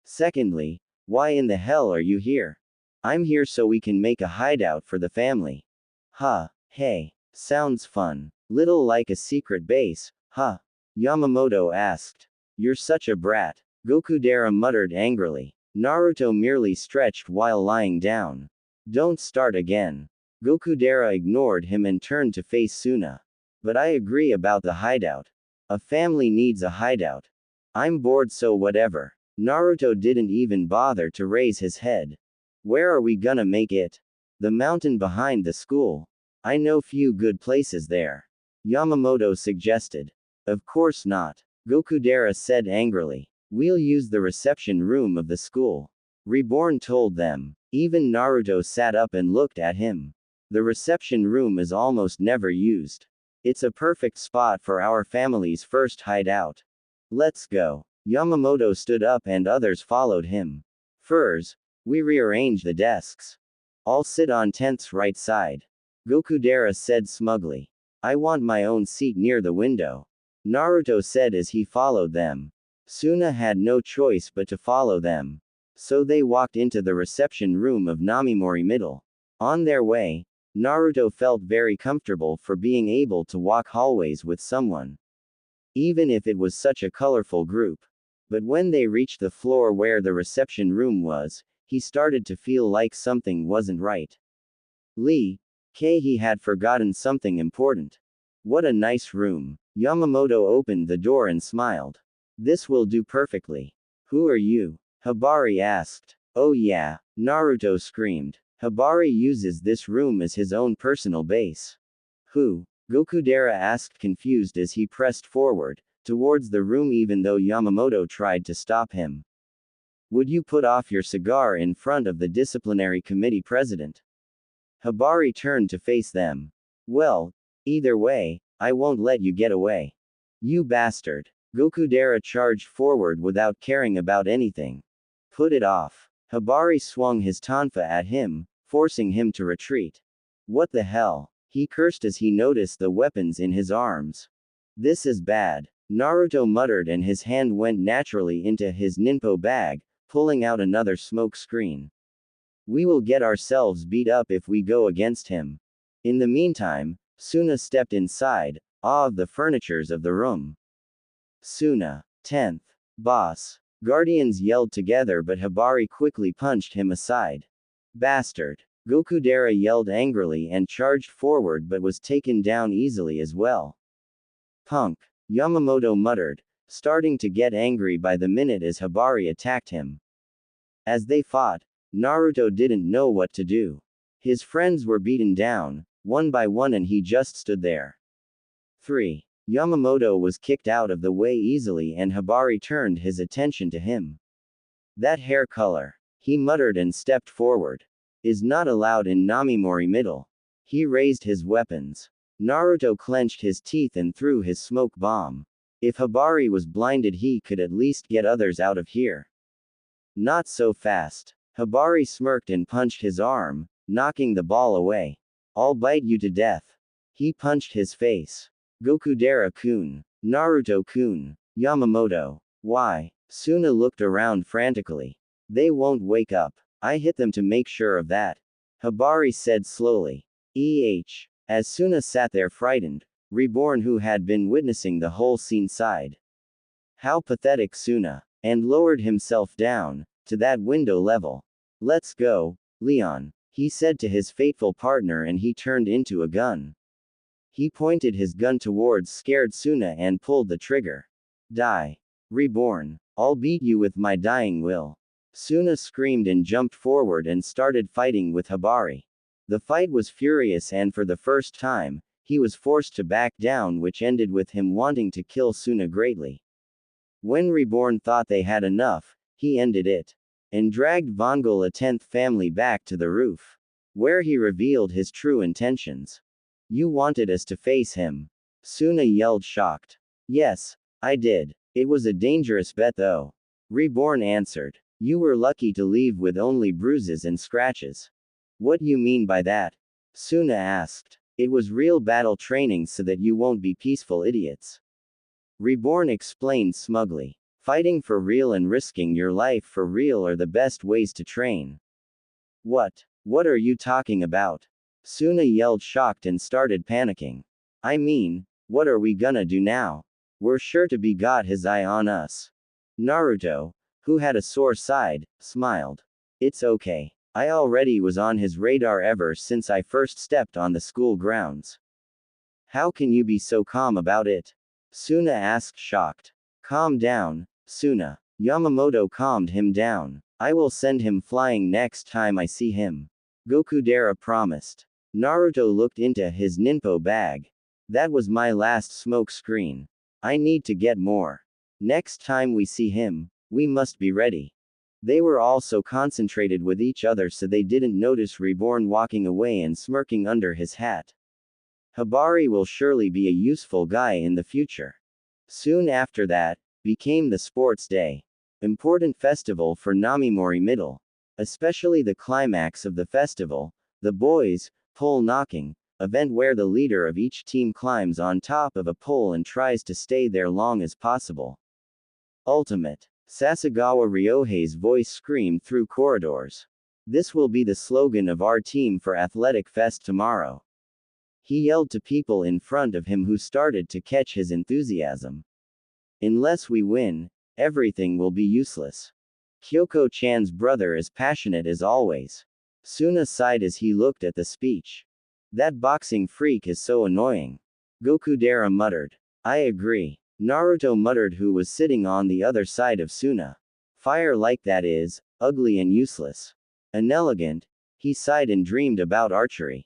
S1: Secondly, why in the hell are you here? I'm here so we can make a hideout for the family. Huh, hey, sounds fun. Little like a secret base, huh? Yamamoto asked. You're such a brat. Gokudera muttered angrily. Naruto merely stretched while lying down. Don't start again. Gokudera ignored him and turned to face Tsuna. But I agree about the hideout. A family needs a hideout. I'm bored, so whatever. Naruto didn't even bother to raise his head. Where are we gonna make it? The mountain behind the school. I know few good places there. Yamamoto suggested. Of course not. Gokudera said angrily. We'll use the reception room of the school. Reborn told them. Even Naruto sat up and looked at him. The reception room is almost never used. It's a perfect spot for our family's first hideout. Let's go. Yamamoto stood up and others followed him. Furs. We rearrange the desks. I'll sit on Thankx's right side. Gokudera said smugly. I want my own seat near the window. Naruto said as he followed them. Tsuna had no choice but to follow them. So they walked into the reception room of Namimori Middle. On their way, Naruto felt very comfortable for being able to walk hallways with someone. even if it was such a colorful group. But when they reached the floor where the reception room was, he started to feel like something wasn't right. He had forgotten something important. What a nice room. Yamamoto opened the door and smiled. This will do perfectly. Who are you? Hibari asked. Oh yeah, Naruto screamed. Hibari uses this room as his own personal base. Who? Gokudera asked, confused as he pressed forward towards the room even though Yamamoto tried to stop him. Would you put off your cigar in front of the disciplinary committee president? Hibari turned to face them. Well, either way, I won't let you get away. You bastard. Gokudera charged forward without caring about anything. Put it off. Hibari swung his tonfa at him, forcing him to retreat. What the hell? He cursed as he noticed the weapons in his arms. This is bad. Naruto muttered and his hand went naturally into his ninpo bag, pulling out another smoke screen. We will get ourselves beat up if we go against him. In the meantime, Tsuna stepped inside, awe of the furnitures of the room. Tsuna, 10th. Boss. Guardians yelled together but Hibari quickly punched him aside. Bastard. Gokudera yelled angrily and charged forward but was taken down easily as well. Punk. Yamamoto muttered, starting to get angry by the minute as Hibari attacked him. As they fought, Naruto didn't know what to do. His friends were beaten down, one by one, and he just stood there. 3. Yamamoto was kicked out of the way easily and Hibari turned his attention to him. That hair color, he muttered and stepped forward, is not allowed in Namimori Middle. He raised his weapons. Naruto clenched his teeth and threw his smoke bomb. If Hibari was blinded, he could at least get others out of here. Not so fast. Hibari smirked and punched his arm, knocking the ball away. I'll bite you to death. He punched his face. Gokudera-kun. Naruto-kun. Yamamoto. Why? Tsuna looked around frantically. They won't wake up. I hit them to make sure of that. Hibari said slowly. As Tsuna sat there frightened, Reborn, who had been witnessing the whole scene, sighed. How pathetic, Tsuna. And lowered himself down to that window level. Let's go, Leon, he said to his faithful partner, and he turned into a gun. He pointed his gun towards scared Tsuna and pulled the trigger. Die. Reborn. I'll beat you with my dying will. Tsuna screamed and jumped forward and started fighting with Hibari. The fight was furious and for the first time, he was forced to back down, which ended with him wanting to kill Tsuna greatly. When Reborn thought they had enough, he ended it. And dragged Vongul, a 10th family, back to the roof. Where he revealed his true intentions. You wanted us to face him. Tsuna yelled, shocked. Yes, I did. It was a dangerous bet though. Reborn answered. You were lucky to leave with only bruises and scratches. What you mean by that? Tsuna asked. It was real battle training so that you won't be peaceful idiots. Reborn explained smugly. Fighting for real and risking your life for real are the best ways to train. What are you talking about? Tsuna yelled, shocked, and started panicking. I mean, what are we gonna do now? We're sure to be got his eye on us. Naruto, who had a sore side, smiled. It's okay. I already was on his radar ever since I first stepped on the school grounds. How can you be so calm about it? Tsuna asked, shocked. Calm down, Tsuna. Yamamoto calmed him down. I will send him flying next time I see him. Gokudera promised. Naruto looked into his ninpo bag. That was my last smoke screen. I need to get more. Next time we see him, we must be ready. They were all so concentrated with each other so they didn't notice Reborn walking away and smirking under his hat. Hibari will surely be a useful guy in the future. Soon after that, became the sports day. Important festival for Namimori Middle. Especially the climax of the festival, the boys' pole knocking event where the leader of each team climbs on top of a pole and tries to stay there long as possible. Ultimate. Sasagawa Ryohei's voice screamed through corridors. This will be the slogan of our team for Athletic Fest tomorrow. He yelled to people in front of him who started to catch his enthusiasm. Unless we win, everything will be useless. Kyoko-chan's brother is passionate as always. Tsuna sighed as he looked at the speech. That boxing freak is so annoying. Gokudera muttered. I agree. Naruto muttered, who was sitting on the other side of Tsuna. Fire like that is ugly and useless. Inelegant, he sighed and dreamed about archery.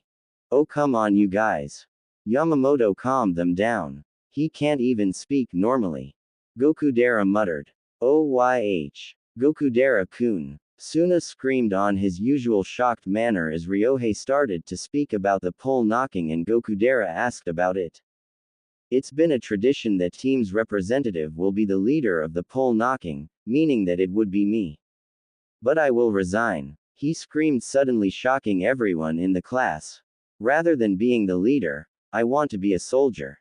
S1: Oh come on you guys. Yamamoto calmed them down. He can't even speak normally. Gokudera muttered. OYH. Gokudera-kun. Tsuna screamed on his usual shocked manner as Ryohei started to speak about the pole knocking and Gokudera asked about it. It's been a tradition that team's representative will be the leader of the pole knocking, meaning that it would be me. But I will resign. He screamed, suddenly shocking everyone in the class. Rather than being the leader, I want to be a soldier.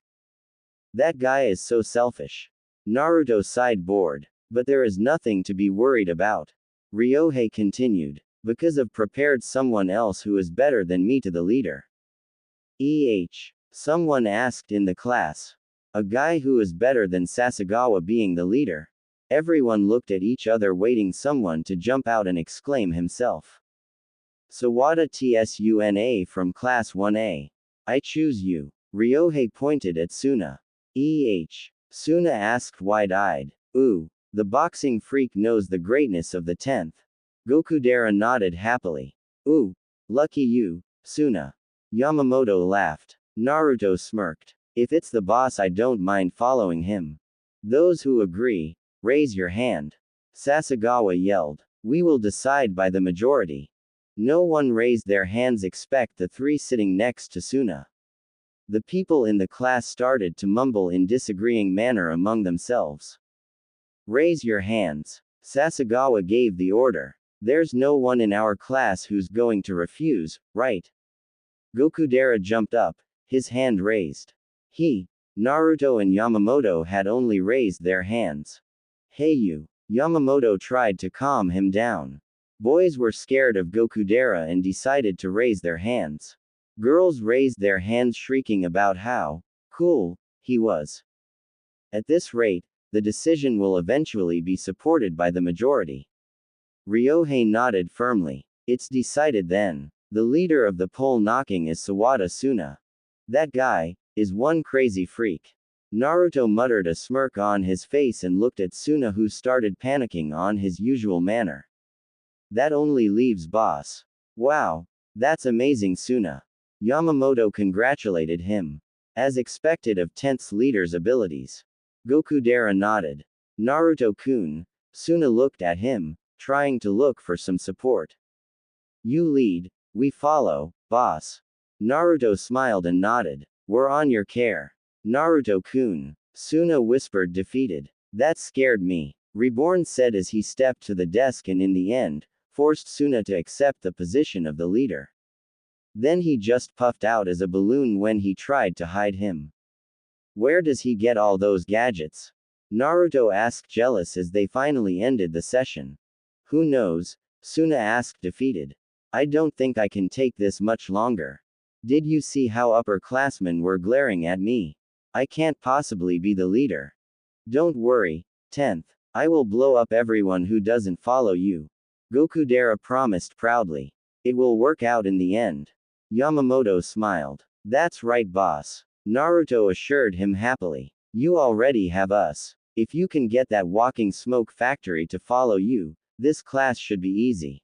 S1: That guy is so selfish. Naruto sighed, bored. But there is nothing to be worried about. Ryohei continued. Because I've prepared someone else who is better than me to the leader. Someone asked in the class. A guy who is better than Sasagawa being the leader. Everyone looked at each other, waiting someone to jump out and exclaim himself. Sawada Tsuna from class 1A. I choose you. Ryohei pointed at Tsuna. Tsuna asked wide-eyed. Ooh. The boxing freak knows the greatness of the 10th. Gokudera nodded happily. Ooh. Lucky you, Tsuna. Yamamoto laughed. Naruto smirked. If it's the boss, I don't mind following him. Those who agree, raise your hand. Sasagawa yelled. We will decide by the majority. No one raised their hands except the three sitting next to Tsuna. The people in the class started to mumble in disagreeing manner among themselves. Raise your hands. Sasagawa gave the order. There's no one in our class who's going to refuse, right? Gokudera jumped up, his hand raised. Naruto and Yamamoto had only raised their hands. Hey you. Yamamoto tried to calm him down. Boys were scared of Gokudera and decided to raise their hands. Girls raised their hands, shrieking about how cool he was. At this rate, the decision will eventually be supported by the majority. Ryohei nodded firmly. It's decided then. The leader of the pole knocking is Sawada Tsuna. That guy is one crazy freak. Naruto muttered, a smirk on his face, and looked at Tsuna, who started panicking on his usual manner. That only leaves boss. Wow. That's amazing, Tsuna. Yamamoto congratulated him. As expected of 10th leader's abilities. Gokudera nodded. Naruto-kun. Tsuna looked at him, trying to look for some support. You lead, we follow, boss. Naruto smiled and nodded. We're on your care. Naruto-kun. Tsuna whispered, defeated. That scared me. Reborn said as he stepped to the desk and in the end, forced Tsuna to accept the position of the leader. Then he just puffed out as a balloon when he tried to hide him. Where does he get all those gadgets? Naruto asked, jealous, as they finally ended the session. Who knows? Tsuna asked, defeated. I don't think I can take this much longer. Did you see how upperclassmen were glaring at me? I can't possibly be the leader. Don't worry, 10th. I will blow up everyone who doesn't follow you. Gokudera promised proudly. It will work out in the end. Yamamoto smiled. That's right, boss. Naruto assured him happily. You already have us. If you can get that walking smoke factory to follow you, this class should be easy.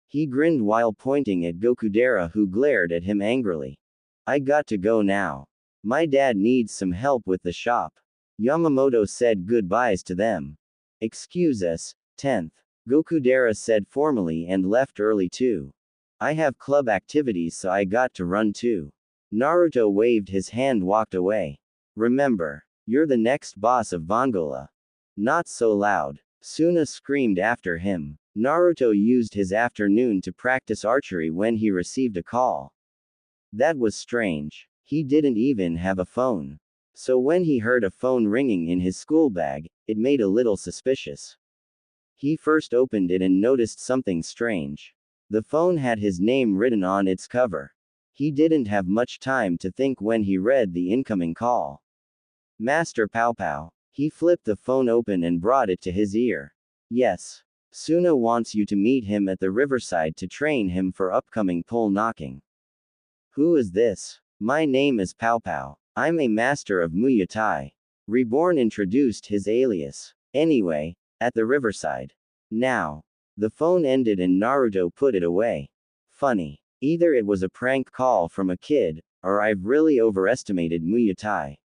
S1: He grinned while pointing at Gokudera, who glared at him angrily. I got to go now. My dad needs some help with the shop. Yamamoto said goodbyes to them. Excuse us, 10th. Gokudera said formally and left early too. I have club activities, so I got to run too. Naruto waved his hand, walked away. Remember, you're the next boss of Vongola. Not so loud. Tsuna screamed after him. Naruto used his afternoon to practice archery when he received a call. That was strange. He didn't even have a phone. So when he heard a phone ringing in his school bag, it made a little suspicious. He first opened it and noticed something strange. The phone had his name written on its cover. He didn't have much time to think when he read the incoming call. Master Pow Pow. He flipped the phone open and brought it to his ear. Yes. Tsuna wants you to meet him at the riverside to train him for upcoming pole knocking. Who is this? My name is Pow Pow. I'm a master of Muay Thai. Reborn introduced his alias. Anyway, at the riverside. Now. The phone ended and Naruto put it away. Funny. Either it was a prank call from a kid, or I've really overestimated Muay Thai.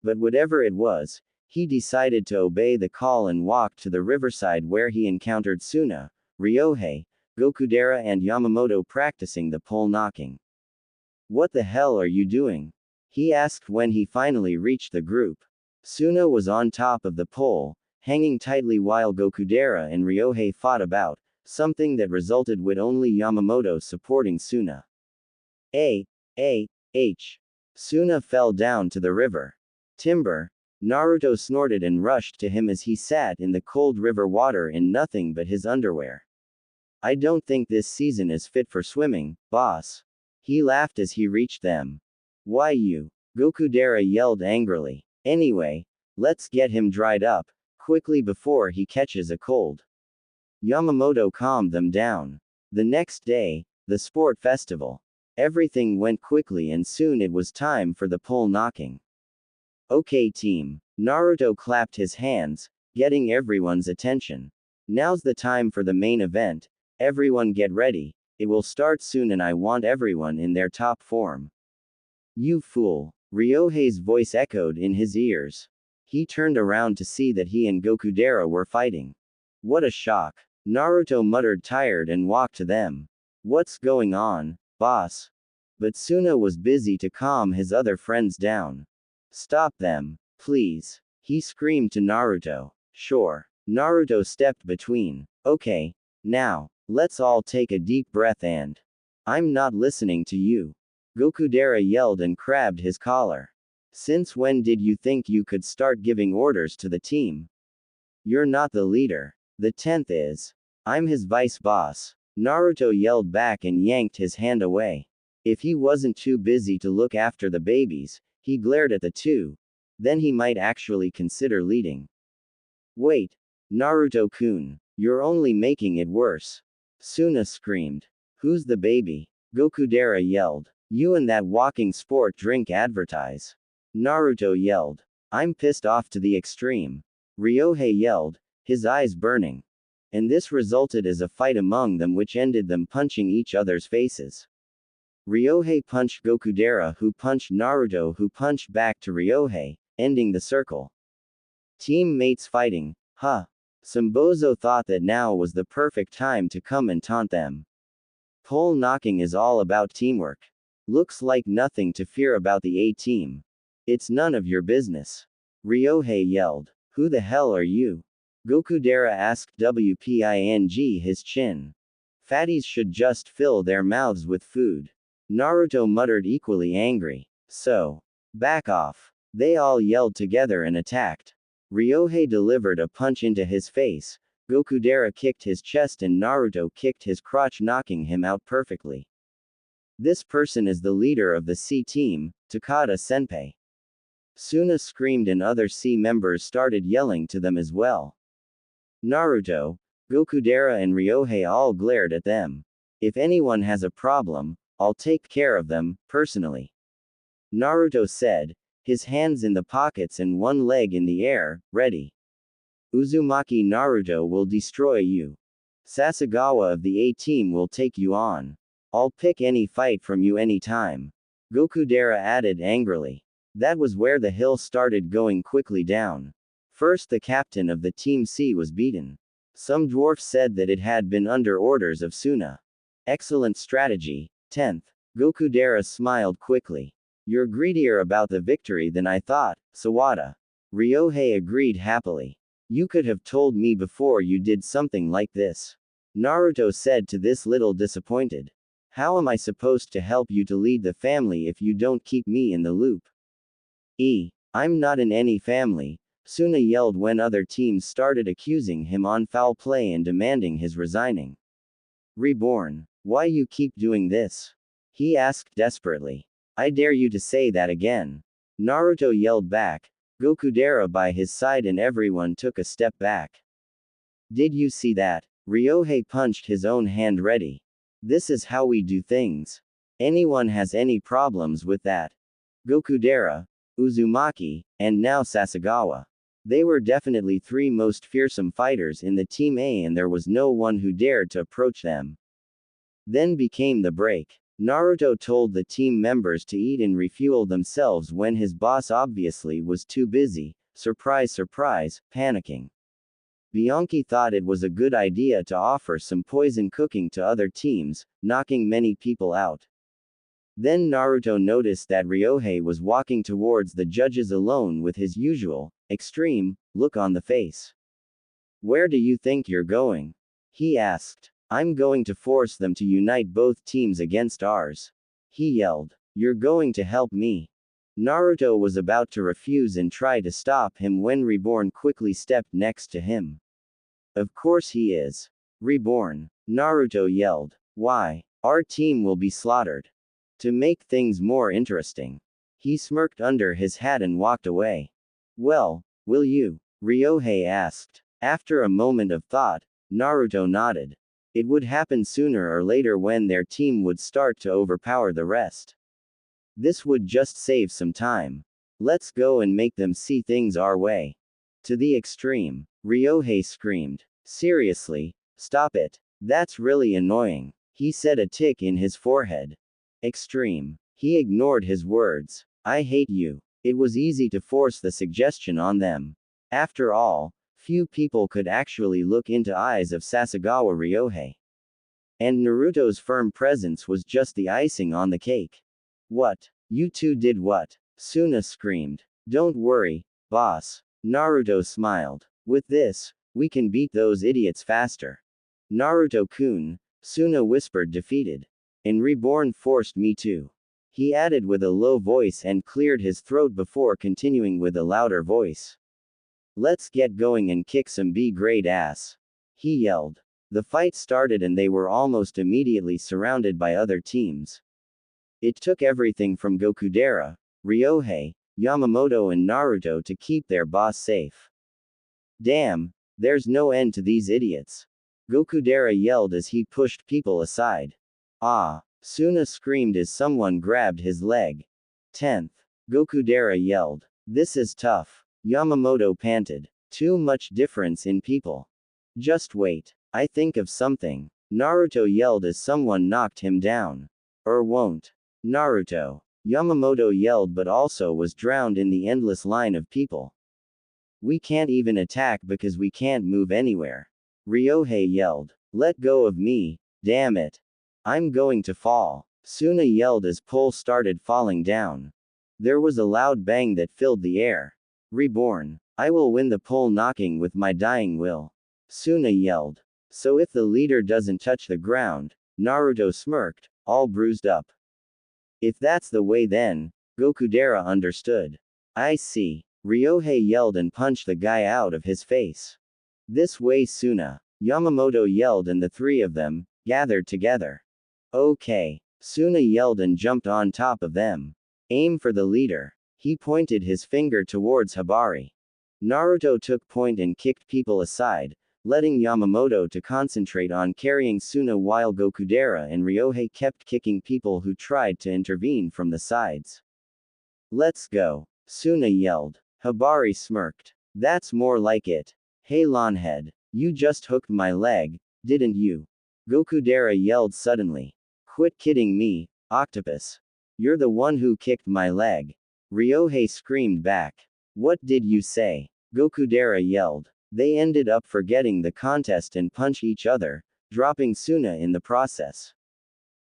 S1: But whatever it was, he decided to obey the call and walked to the riverside where he encountered Tsuna, Ryohei, Gokudera and Yamamoto practicing the pole knocking. What the hell are you doing? He asked when he finally reached the group. Tsuna was on top of the pole, hanging tightly while Gokudera and Ryohei fought about, something that resulted with only Yamamoto supporting Tsuna. Tsuna fell down to the river. Timber. Naruto snorted and rushed to him as he sat in the cold river water in nothing but his underwear. I don't think this season is fit for swimming, boss. He laughed as he reached them. Why you? Gokudera yelled angrily. Anyway, let's get him dried up, quickly before he catches a cold. Yamamoto calmed them down. The next day, the sport festival. Everything went quickly and soon it was time for the pole knocking. Okay team. Naruto clapped his hands, getting everyone's attention. Now's the time for the main event. Everyone get ready, it will start soon and I want everyone in their top form. You fool. Ryohei's voice echoed in his ears. He turned around to see that he and Gokudera were fighting. What a shock. Naruto muttered tired and walked to them. What's going on, boss? But Tsuna was busy to calm his other friends down. Stop them, please. He screamed to Naruto. Sure. Naruto stepped between. Okay. Now, let's all take a deep breath and. I'm not listening to you. Gokudera yelled and grabbed his collar. Since when did you think you could start giving orders to the team? You're not the leader. The 10th is. I'm his vice boss. Naruto yelled back and yanked his hand away. If he wasn't too busy to look after the babies, he glared at the two. Then he might actually consider leading. Wait. Naruto-kun. You're only making it worse. Tsuna screamed. Who's the baby? Gokudera yelled. You and that walking sport drink advertise. Naruto yelled. I'm pissed off to the extreme. Ryohei yelled, his eyes burning. And this resulted as a fight among them which ended them punching each other's faces. Ryohei punched Gokudera who punched Naruto who punched back to Ryohei, ending the circle. Teammates fighting, huh? Sambozo thought that now was the perfect time to come and taunt them. Pole knocking is all about teamwork. Looks like nothing to fear about the A-team. It's none of your business. Ryohei yelled. Who the hell are you? Gokudera asked WPING his chin. Fatties should just fill their mouths with food. Naruto muttered equally angry. So. Back off. They all yelled together and attacked. Ryohei delivered a punch into his face, Gokudera kicked his chest and Naruto kicked his crotch knocking him out perfectly. This person is the leader of the C team, Takada-senpai. Tsuna screamed and other C members started yelling to them as well. Naruto, Gokudera and Ryohei all glared at them. If anyone has a problem, I'll take care of them, personally. Naruto said, his hands in the pockets and one leg in the air, ready. Uzumaki Naruto will destroy you. Sasagawa of the A-team will take you on. I'll pick any fight from you anytime. Gokudera added angrily. That was where the hill started going quickly down. First the captain of the Team C was beaten. Some dwarfs said that it had been under orders of Tsuna. Excellent strategy, 10th. Gokudera smiled quickly. You're greedier about the victory than I thought, Sawada. Ryohei agreed happily. You could have told me before you did something like this. Naruto said to this little disappointed. How am I supposed to help you to lead the family if you don't keep me in the loop? I'm not in any family, Tsuna yelled when other teams started accusing him on foul play and demanding his resigning. Reborn, why you keep doing this? He asked desperately. I dare you to say that again. Naruto yelled back. Gokudera by his side, and everyone took a step back. Did you see that? Ryohei punched his own hand ready. This is how we do things. Anyone has any problems with that? Gokudera, Uzumaki, and now Sasagawa. They were definitely three most fearsome fighters in the Team A, and there was no one who dared to approach them. Then became the break. Naruto told the team members to eat and refuel themselves when his boss obviously was too busy, surprise surprise, panicking. Bianchi thought it was a good idea to offer some poison cooking to other teams, knocking many people out. Then Naruto noticed that Ryohei was walking towards the judges alone with his usual, extreme, look on the face. Where do you think you're going? He asked. I'm going to force them to unite both teams against ours. He yelled. You're going to help me. Naruto was about to refuse and try to stop him when Reborn quickly stepped next to him. Of course he is. Reborn. Naruto yelled. Why? Our team will be slaughtered. To make things more interesting. He smirked under his hat and walked away. Well, will you? Ryohei asked. After a moment of thought, Naruto nodded. It would happen sooner or later when their team would start to overpower the rest. This would just save some time. Let's go and make them see things our way. To the extreme. Ryohei screamed. Seriously, stop it. That's really annoying. He said, a tick in his forehead. Extreme. He ignored his words. I hate you. It was easy to force the suggestion on them. After all, few people could actually look into eyes of Sasagawa Ryohei. And Naruto's firm presence was just the icing on the cake. What? You two did what? Tsuna screamed. Don't worry, boss. Naruto smiled. With this, we can beat those idiots faster. Naruto-kun, Tsuna whispered, defeated. And Reborn forced me to. He added with a low voice and cleared his throat before continuing with a louder voice. Let's get going and kick some B-grade ass. He yelled. The fight started and they were almost immediately surrounded by other teams. It took everything from Gokudera, Ryohei, Yamamoto and Naruto to keep their boss safe. Damn, there's no end to these idiots. Gokudera yelled as he pushed people aside. Ah, Tsuna screamed as someone grabbed his leg. 10th. Gokudera yelled. This is tough. Yamamoto panted. Too much difference in people. Just wait. I think of something. Naruto yelled as someone knocked him down. Won't. Naruto. Yamamoto yelled but also was drowned in the endless line of people. We can't even attack because we can't move anywhere. Ryohei yelled. Let go of me, damn it. I'm going to fall. Tsuna yelled as pole started falling down. There was a loud bang that filled the air. Reborn. I will win the pole knocking with my dying will. Tsuna yelled. So if the leader doesn't touch the ground, Naruto smirked, all bruised up. If that's the way then, Gokudera understood. I see. Ryohei yelled and punched the guy out of his face. This way Tsuna. Yamamoto yelled and the three of them gathered together. Okay. Tsuna yelled and jumped on top of them. Aim for the leader. He pointed his finger towards Hibari. Naruto took point and kicked people aside, letting Yamamoto to concentrate on carrying Tsuna while Gokudera and Ryohei kept kicking people who tried to intervene from the sides. Let's go. Tsuna yelled. Hibari smirked. That's more like it. Hey Lonhead, you just hooked my leg, didn't you? Gokudera yelled suddenly. Quit kidding me, Octopus. You're the one who kicked my leg. Ryohei screamed back. What did you say? Gokudera yelled. They ended up forgetting the contest and punch each other, dropping Tsuna in the process.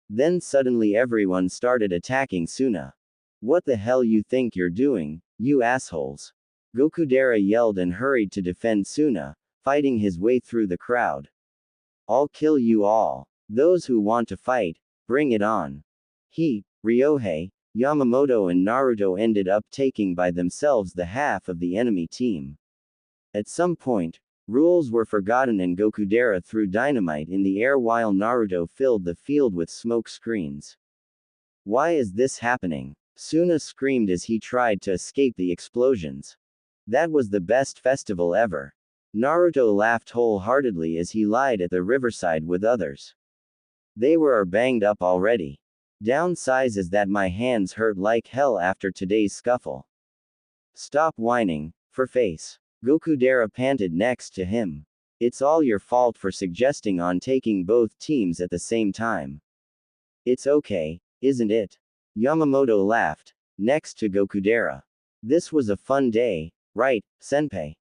S1: Then suddenly everyone started attacking Tsuna. What the hell you think you're doing, you assholes? Gokudera yelled and hurried to defend Tsuna, fighting his way through the crowd. I'll kill you all. Those who want to fight, bring it on. He, Ryohei, Yamamoto and Naruto ended up taking by themselves the half of the enemy team. At some point, rules were forgotten and Gokudera threw dynamite in the air while Naruto filled the field with smoke screens. Why is this happening? Tsuna screamed as he tried to escape the explosions. That was the best festival ever. Naruto laughed wholeheartedly as he lied at the riverside with others. They were banged up already. Downsize is that my hands hurt like hell after today's scuffle. Stop whining, for face. Gokudera panted next to him. It's all your fault for suggesting on taking both teams at the same time. It's okay, isn't it? Yamamoto laughed, next to Gokudera. This was a fun day, right, senpai?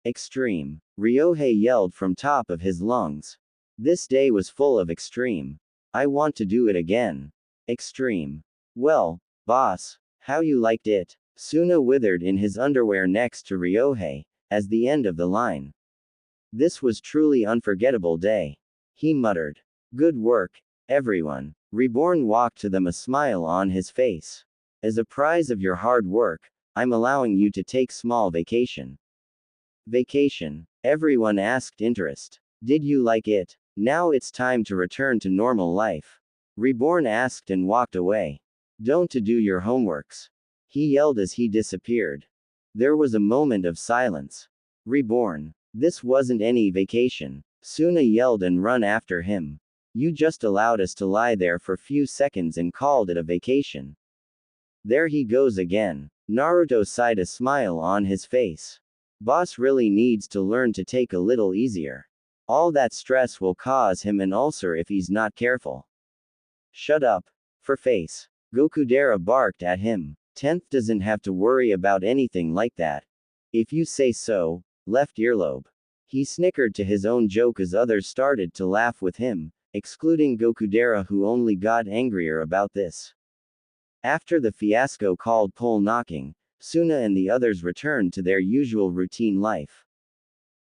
S1: Extreme. Ryohei yelled from top of his lungs. This day was full of extreme. I want to do it again. Extreme. Well, boss, how you liked it? Tsuna withered in his underwear next to Ryohei, as the end of the line. This was truly unforgettable day. He muttered. Good work, everyone. Reborn walked to them, a smile on his face. As a prize of your hard work, I'm allowing you to take small vacation. Vacation? Everyone asked interest. Did you like it? Now it's time to return to normal life. Reborn asked and walked away. Don't to do your homeworks. He yelled as he disappeared. There was a moment of silence. Reborn. This wasn't any vacation. Tsuna yelled and run after him. You just allowed us to lie there for few seconds and called it a vacation. There he goes again. Naruto sighed, a smile on his face. Boss really needs to learn to take a little easier. All that stress will cause him an ulcer if he's not careful. Shut up. For face. Gokudera barked at him. 10th doesn't have to worry about anything like that. If you say so, left earlobe. He snickered to his own joke as others started to laugh with him, excluding Gokudera, who only got angrier about this. After the fiasco called pole knocking, Tsuna and the others returned to their usual routine life.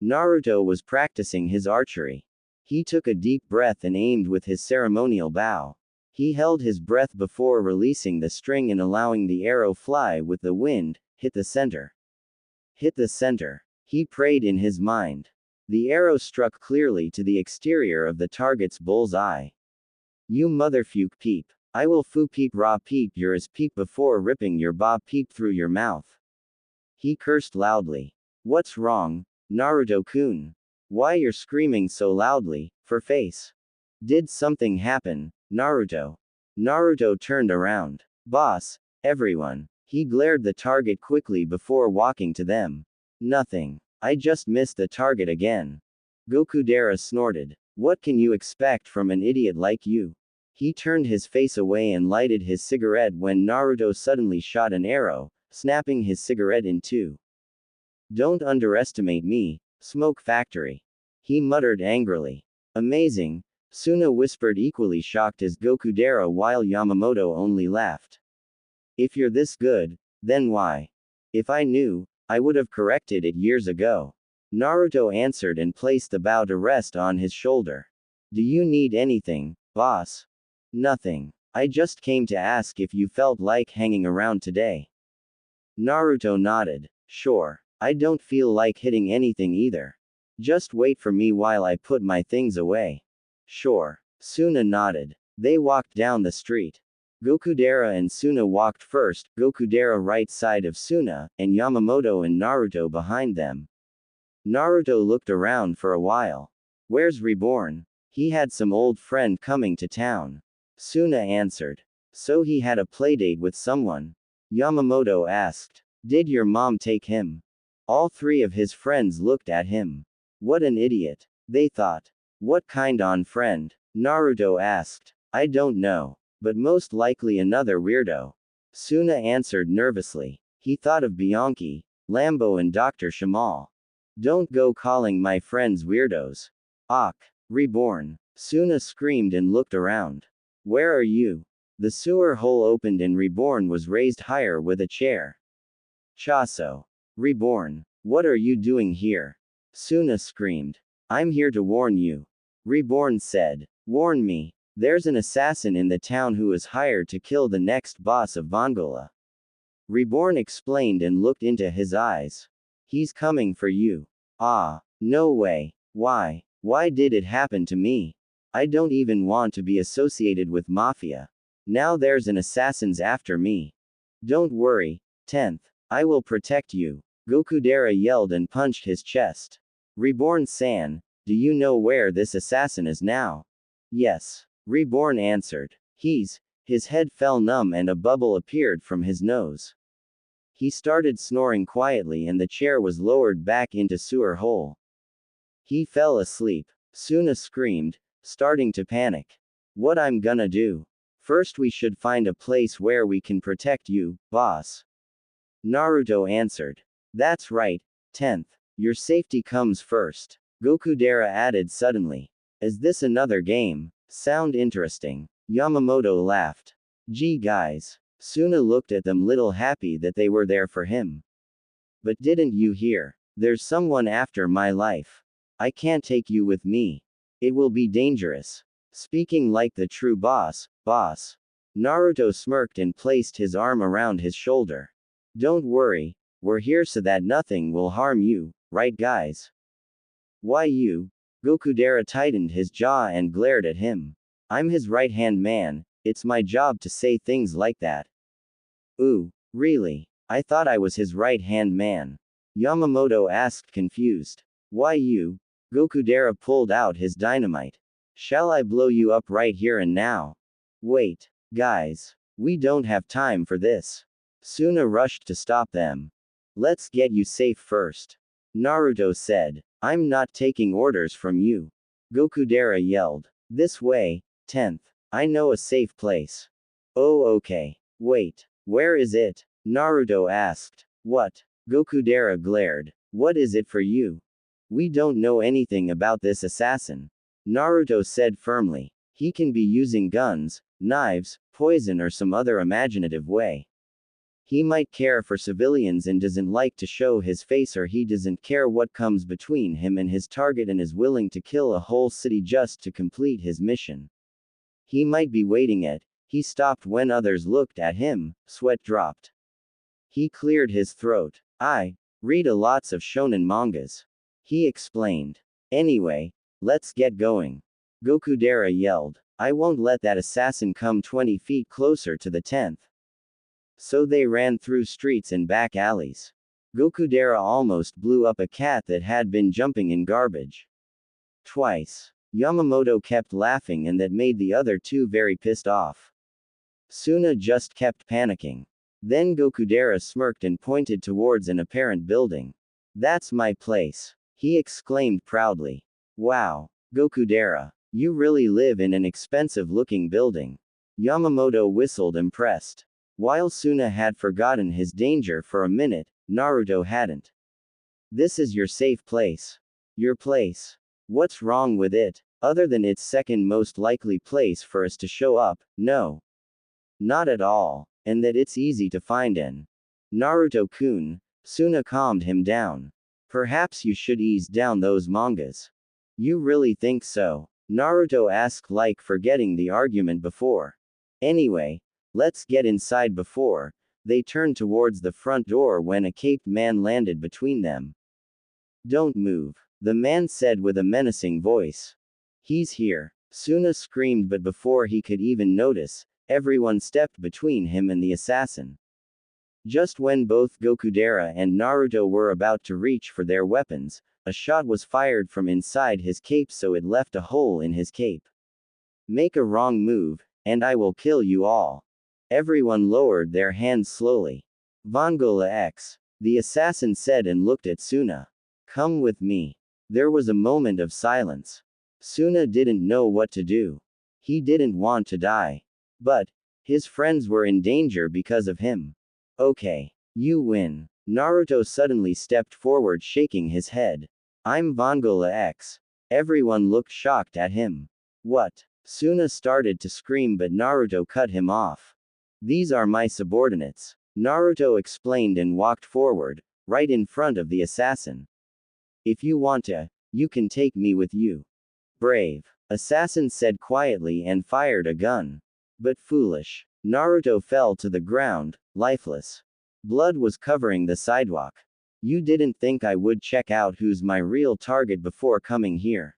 S1: Naruto was practicing his archery. He took a deep breath and aimed with his ceremonial bow. He held his breath before releasing the string and allowing the arrow fly with the wind, hit the center. Hit the center. He prayed in his mind. The arrow struck clearly to the exterior of the target's bull's eye. You motherfuck peep. I will foo peep raw peep your ass peep before ripping your bob peep through your mouth. He cursed loudly. What's wrong, Naruto-kun? Why you're screaming so loudly, for face? Did something happen, Naruto? Naruto turned around. Boss, everyone. He glared the target quickly before walking to them. Nothing. I just missed the target again. Gokudera snorted. What can you expect from an idiot like you? He turned his face away and lighted his cigarette when Naruto suddenly shot an arrow, snapping his cigarette in two. Don't underestimate me, Smoke Factory. He muttered angrily. Amazing, Tsuna whispered, equally shocked as Gokudera, while Yamamoto only laughed. If you're this good, then why? If I knew, I would have corrected it years ago. Naruto answered and placed the bow to rest on his shoulder. Do you need anything, boss? Nothing. I just came to ask if you felt like hanging around today. Naruto nodded. Sure. I don't feel like hitting anything either. Just wait for me while I put my things away. Sure. Tsuna nodded. They walked down the street. Gokudera and Tsuna walked first, Gokudera right side of Tsuna, and Yamamoto and Naruto behind them. Naruto looked around for a while. Where's Reborn? He had some old friend coming to town. Tsuna answered. So he had a playdate with someone? Yamamoto asked. Did your mom take him? All three of his friends looked at him. What an idiot, they thought. What kind on friend? Naruto asked. I don't know. But most likely another weirdo. Tsuna answered nervously. He thought of Bianchi, Lambo and Dr. Shamal. Don't go calling my friends weirdos. Ach, Reborn. Tsuna screamed and looked around. Where are you? The sewer hole opened and Reborn was raised higher with a chair. Chaso. Reborn. What are you doing here? Tsuna screamed. I'm here to warn you. Reborn said. Warn me. There's an assassin in the town who is hired to kill the next boss of Vongola. Reborn explained and looked into his eyes. He's coming for you. Ah, no way. Why? Why did it happen to me? I don't even want to be associated with Mafia. Now there's an assassin's after me. Don't worry, 10th. I will protect you. Gokudera yelled and punched his chest. Reborn-san, do you know where this assassin is now? Yes. Reborn answered. His head fell numb and a bubble appeared from his nose. He started snoring quietly and the chair was lowered back into sewer hole. He fell asleep. Tsuna screamed, starting to panic. What I'm gonna do? First we should find a place where we can protect you, boss. Naruto answered. That's right, 10th. Your safety comes first. Gokudera added suddenly. Is this another game? Sound interesting. Yamamoto laughed. Gee guys. Tsuna looked at them little happy that they were there for him. But didn't you hear? There's someone after my life. I can't take you with me. It will be dangerous. Speaking like the true boss. Naruto smirked and placed his arm around his shoulder. Don't worry, we're here so that nothing will harm you, right guys? Why you? Gokudera tightened his jaw and glared at him. I'm his right-hand man, it's my job to say things like that. Ooh, really? I thought I was his right-hand man. Yamamoto asked confused. Why you? Gokudera pulled out his dynamite. Shall I blow you up right here and now? Wait, guys. We don't have time for this. Tsuna rushed to stop them. Let's get you safe first. Naruto said. I'm not taking orders from you. Gokudera yelled. This way, 10th. I know a safe place. Oh okay. Wait. Where is it? Naruto asked. What? Gokudera glared. What is it for you? We don't know anything about this assassin. Naruto said firmly. He can be using guns, knives, poison or some other imaginative way. He might care for civilians and doesn't like to show his face, or he doesn't care what comes between him and his target and is willing to kill a whole city just to complete his mission. He might be waiting at. He stopped when others looked at him, sweat dropped. He cleared his throat. I read a lots of shonen mangas. He explained. Anyway, let's get going. Gokudera yelled. I won't let that assassin come 20 feet closer to the 10th. So they ran through streets and back alleys. Gokudera almost blew up a cat that had been jumping in garbage. Twice. Yamamoto kept laughing and that made the other two very pissed off. Tsuna just kept panicking. Then Gokudera smirked and pointed towards an apparent building. That's my place. He exclaimed proudly. Wow. Gokudera. You really live in an expensive-looking building. Yamamoto whistled impressed. While Tsuna had forgotten his danger for a minute, Naruto hadn't. This is your safe place. Your place. What's wrong with it? Other than its second most likely place for us to show up, no. Not at all. And that it's easy to find in. Naruto-kun. Tsuna calmed him down. Perhaps you should ease down those mangas. You really think so? Naruto asked, like forgetting the argument before. Anyway, let's get inside. Before they turned towards the front door when a caped man landed between them. Don't move, the man said with a menacing voice. He's here. Tsuna screamed, but before he could even notice, everyone stepped between him and the assassin. Just when both Gokudera and Naruto were about to reach for their weapons, a shot was fired from inside his cape, so it left a hole in his cape. Make a wrong move, and I will kill you all. Everyone lowered their hands slowly. Vongola X. The assassin said and looked at Tsuna. Come with me. There was a moment of silence. Tsuna didn't know what to do. He didn't want to die. But his friends were in danger because of him. Okay. You win. Naruto suddenly stepped forward, shaking his head. I'm Vongola X. Everyone looked shocked at him. What? Tsuna started to scream, but Naruto cut him off. These are my subordinates. Naruto explained and walked forward, right in front of the assassin. If you want to, you can take me with you. Brave. Assassin said quietly and fired a gun. But foolish. Naruto fell to the ground, lifeless. Blood was covering the sidewalk. You didn't think I would check out who's my real target before coming here.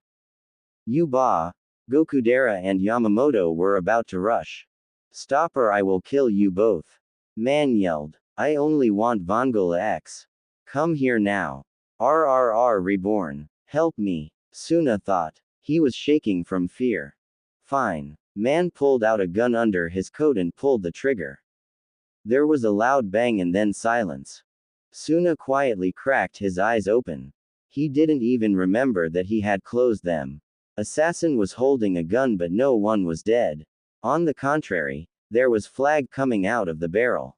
S1: You ba. Gokudera and Yamamoto were about to rush. Stop or I will kill you both. Man yelled. I only want Vongola X. Come here now. RRR reborn. Help me. Tsuna thought. He was shaking from fear. Fine. Man pulled out a gun under his coat and pulled the trigger. There was a loud bang and then silence. Tsuna quietly cracked his eyes open. He didn't even remember that he had closed them. Assassin was holding a gun but no one was dead. On the contrary, there was flag coming out of the barrel.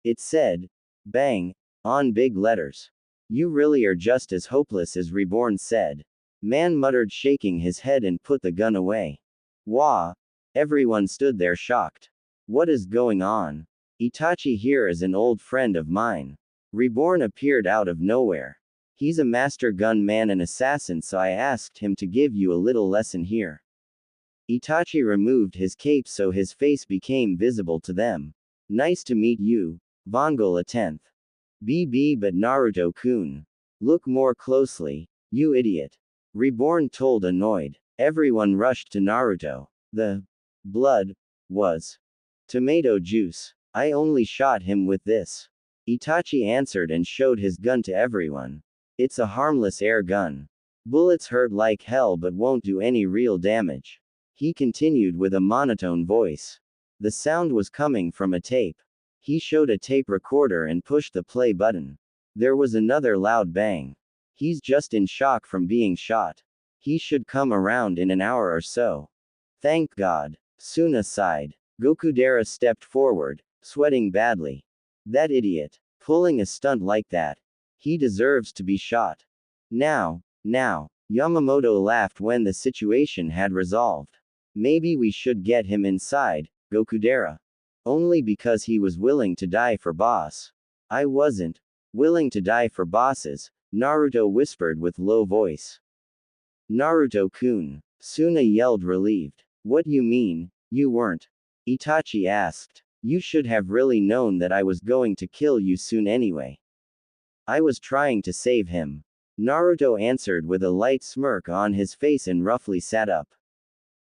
S1: It said, "Bang," on big letters. You really are just as hopeless as Reborn said. Man muttered, shaking his head, and put the gun away. Wah! Everyone stood there shocked. What is going on? Itachi here is an old friend of mine. Reborn appeared out of nowhere. He's a master gunman and assassin, so I asked him to give you a little lesson here. Itachi removed his cape so his face became visible to them. Nice to meet you, Vongol a 10th. BB but Naruto-kun. Look more closely, you idiot. Reborn told, annoyed. Everyone rushed to Naruto. The blood was tomato juice. I only shot him with this. Itachi answered and showed his gun to everyone. It's a harmless air gun. Bullets hurt like hell but won't do any real damage. He continued with a monotone voice. The sound was coming from a tape. He showed a tape recorder and pushed the play button. There was another loud bang. He's just in shock from being shot. He should come around in an hour or so. Thank God. Tsuna sighed. Gokudera stepped forward, sweating badly. That idiot. Pulling a stunt like that. He deserves to be shot. Now. Yamamoto laughed when the situation had resolved. Maybe we should get him inside, Gokudera. Only because he was willing to die for boss. I wasn't willing to die for bosses, Naruto whispered with low voice. Naruto-kun. Tsuna yelled, relieved. What you mean, you weren't? Itachi asked. You should have really known that I was going to kill you soon anyway. I was trying to save him. Naruto answered with a light smirk on his face and roughly sat up.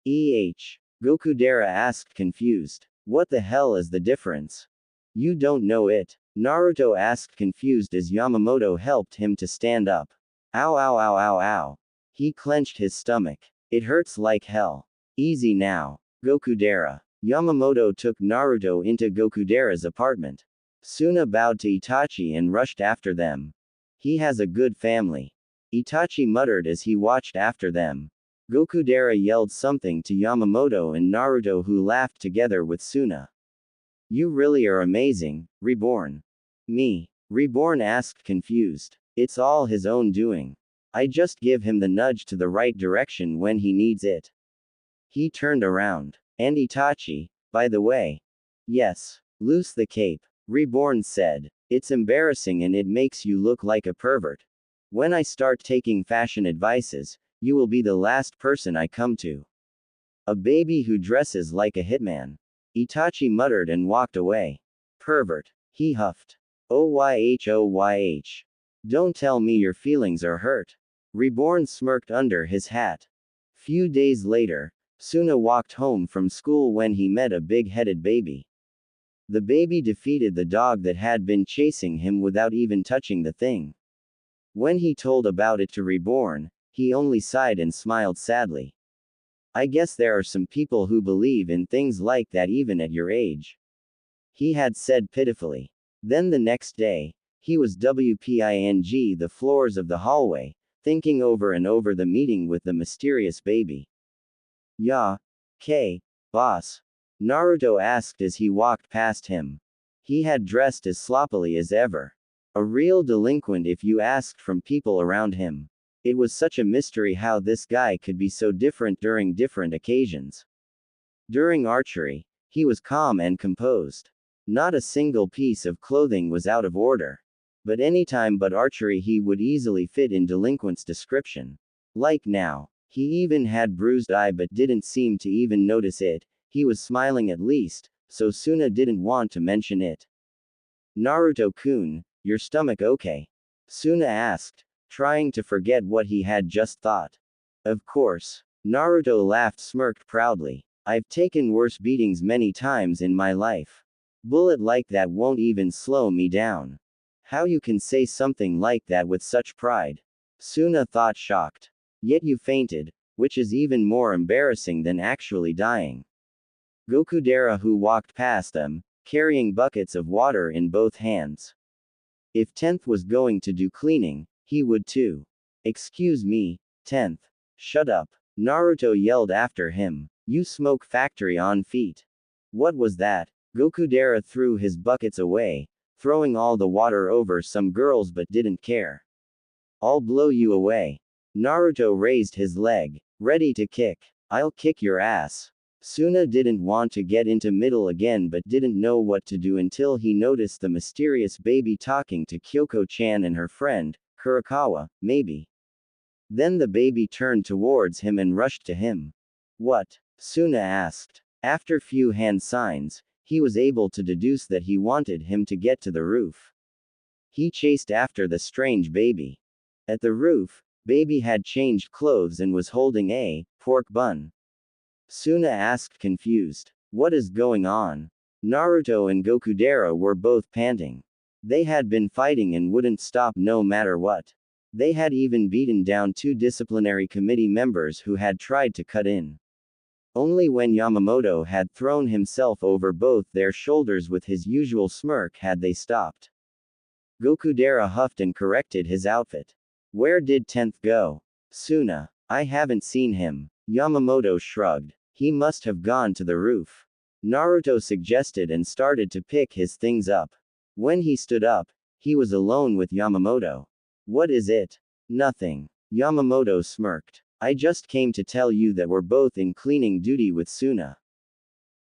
S1: Gokudera asked, confused. What the hell is the difference? You don't know it. Naruto asked, confused as Yamamoto helped him to stand up. Ow ow ow ow ow. He clenched his stomach. It hurts like hell. Easy now, Gokudera. Yamamoto took Naruto into Gokudera's apartment. Tsuna bowed to Itachi and rushed after them. He has a good family. Itachi muttered as he watched after them. Gokudera yelled something to Yamamoto and Naruto, who laughed together with Tsuna. You really are amazing, Reborn. Me? Reborn asked, confused. It's all his own doing. I just give him the nudge to the right direction when he needs it. He turned around. And Itachi, by the way. Yes. Loose the cape, Reborn said. It's embarrassing and it makes you look like a pervert. When I start taking fashion advices, you will be the last person I come to. A baby who dresses like a hitman. Itachi muttered and walked away. Pervert, he huffed. Oyh. Don't tell me your feelings are hurt. Reborn smirked under his hat. Few days later, Tsuna walked home from school when he met a big-headed baby. The baby defeated the dog that had been chasing him without even touching the thing. When he told about it to Reborn, he only sighed and smiled sadly. I guess there are some people who believe in things like that even at your age. He had said pitifully. Then the next day, he was WPING the floors of the hallway, thinking over and over the meeting with the mysterious baby. Ya, boss? Naruto asked as he walked past him. He had dressed as sloppily as ever. A real delinquent if you asked from people around him. It was such a mystery how this guy could be so different during different occasions. During archery, he was calm and composed. Not a single piece of clothing was out of order. But anytime but archery he would easily fit in delinquent's description. Like now. He even had bruised eye but didn't seem to even notice it. He was smiling at least, so Tsuna didn't want to mention it. Naruto-kun, your stomach okay? Tsuna asked, trying to forget what he had just thought. Of course. Naruto laughed, smirked proudly. I've taken worse beatings many times in my life. Bullet like that won't even slow me down. How you can say something like that with such pride? Tsuna thought, shocked. Yet you fainted, which is even more embarrassing than actually dying. Gokudera, who walked past them, carrying buckets of water in both hands. If 10th was going to do cleaning, he would too. Excuse me, 10th. Shut up. Naruto yelled after him. You smoke factory on feet. What was that? Gokudera threw his buckets away, throwing all the water over some girls but didn't care. I'll blow you away. Naruto raised his leg, ready to kick. I'll kick your ass. Tsuna didn't want to get into middle again but didn't know what to do until he noticed the mysterious baby talking to Kyoko-chan and her friend, Kurakawa, maybe. Then the baby turned towards him and rushed to him. What? Tsuna asked. After few hand signs, he was able to deduce that he wanted him to get to the roof. He chased after the strange baby. At the roof, baby had changed clothes and was holding a pork bun. Tsuna asked, confused. What is going on? Naruto and Gokudera were both panting. They had been fighting and wouldn't stop no matter what. They had even beaten down 2 disciplinary committee members who had tried to cut in. Only when Yamamoto had thrown himself over both their shoulders with his usual smirk had they stopped. Gokudera huffed and corrected his outfit. Where did 10th go? Tsuna. I haven't seen him. Yamamoto shrugged. He must have gone to the roof. Naruto suggested and started to pick his things up. When he stood up, he was alone with Yamamoto. What is it? Nothing. Yamamoto smirked. I just came to tell you that we're both in cleaning duty with Tsuna.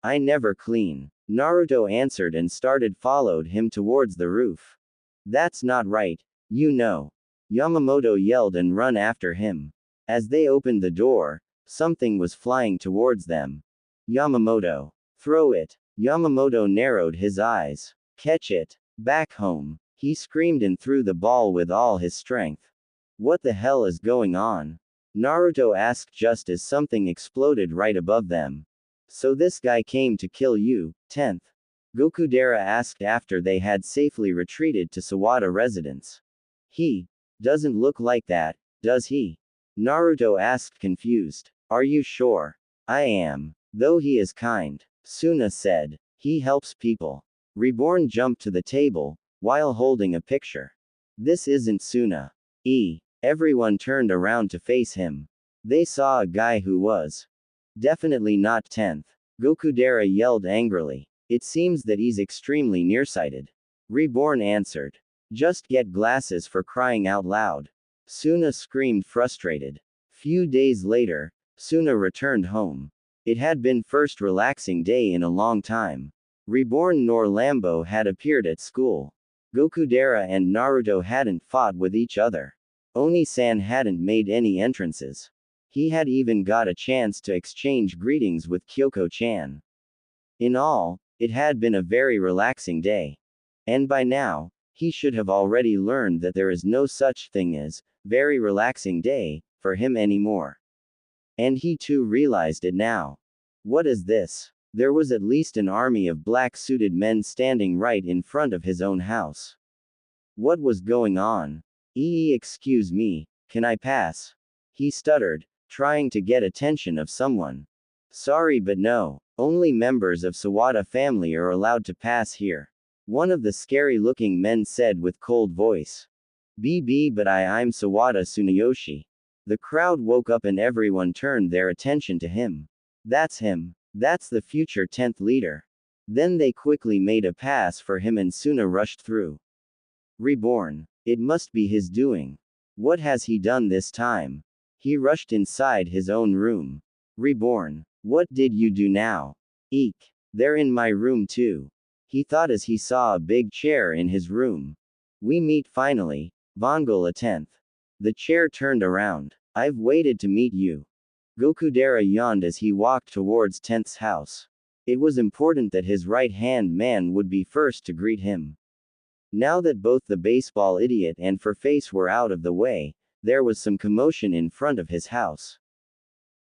S1: I never clean. Naruto answered and followed him towards the roof. That's not right, you know. Yamamoto yelled and ran after him. As they opened the door, something was flying towards them. Yamamoto. Throw it. Yamamoto narrowed his eyes. Catch it. Back home. He screamed and threw the ball with all his strength. What the hell is going on? Naruto asked just as something exploded right above them. So this guy came to kill you, 10th? Gokudera asked after they had safely retreated to Sawada residence. He doesn't look like that, does he? Naruto asked, confused. Are you sure? I am. Though he is kind. Tsuna said. He helps people. Reborn jumped to the table, while holding a picture. This isn't Tsuna. Everyone turned around to face him. They saw a guy who was definitely not 10th. Gokudera yelled angrily. It seems that he's extremely nearsighted. Reborn answered. Just get glasses for crying out loud. Tsuna screamed, frustrated. Few days later, Tsuna returned home. It had been first relaxing day in a long time. Reborn nor Lambo had appeared at school. Gokudera and Naruto hadn't fought with each other. Oni-san hadn't made any entrances. He had even got a chance to exchange greetings with Kyoko-chan. In all, it had been a very relaxing day. And by now, he should have already learned that there is no such thing as very relaxing day for him anymore. And he too realized it now. What is this? There was at least an army of black-suited men standing right in front of his own house. What was going on? Excuse me, can I pass? He stuttered, trying to get attention of someone. Sorry but no, only members of Sawada family are allowed to pass here. One of the scary-looking men said with cold voice. But I'm Sawada Tsunayoshi. The crowd woke up and everyone turned their attention to him. That's him. That's the future 10th leader. Then they quickly made a pass for him and Tsuna rushed through. Reborn. It must be his doing. What has he done this time? He rushed inside his own room. Reborn. What did you do now? Eek. They're in my room too. He thought as he saw a big chair in his room. We meet finally, Vongol a 10th. The chair turned around. I've waited to meet you. Gokudera yawned as he walked towards 10th's house. It was important that his right-hand man would be first to greet him. Now that both the baseball idiot and Face were out of the way, there was some commotion in front of his house.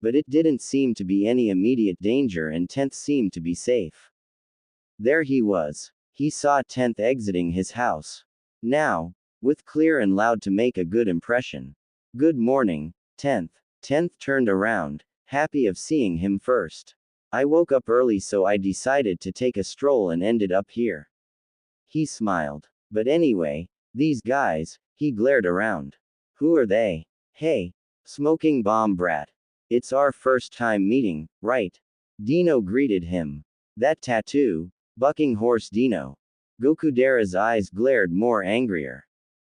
S1: But it didn't seem to be any immediate danger and 10th seemed to be safe. There he was. He saw 10th exiting his house. Now, with clear and loud to make a good impression. Good morning, 10th. 10th turned around, happy of seeing him first. I woke up early so I decided to take a stroll and ended up here. He smiled. But anyway, these guys, he glared around. Who are they? Hey, smoking bomb brat. It's our first time meeting, right? Dino greeted him. That tattoo, bucking horse Dino. Gokudera's eyes glared more angrier.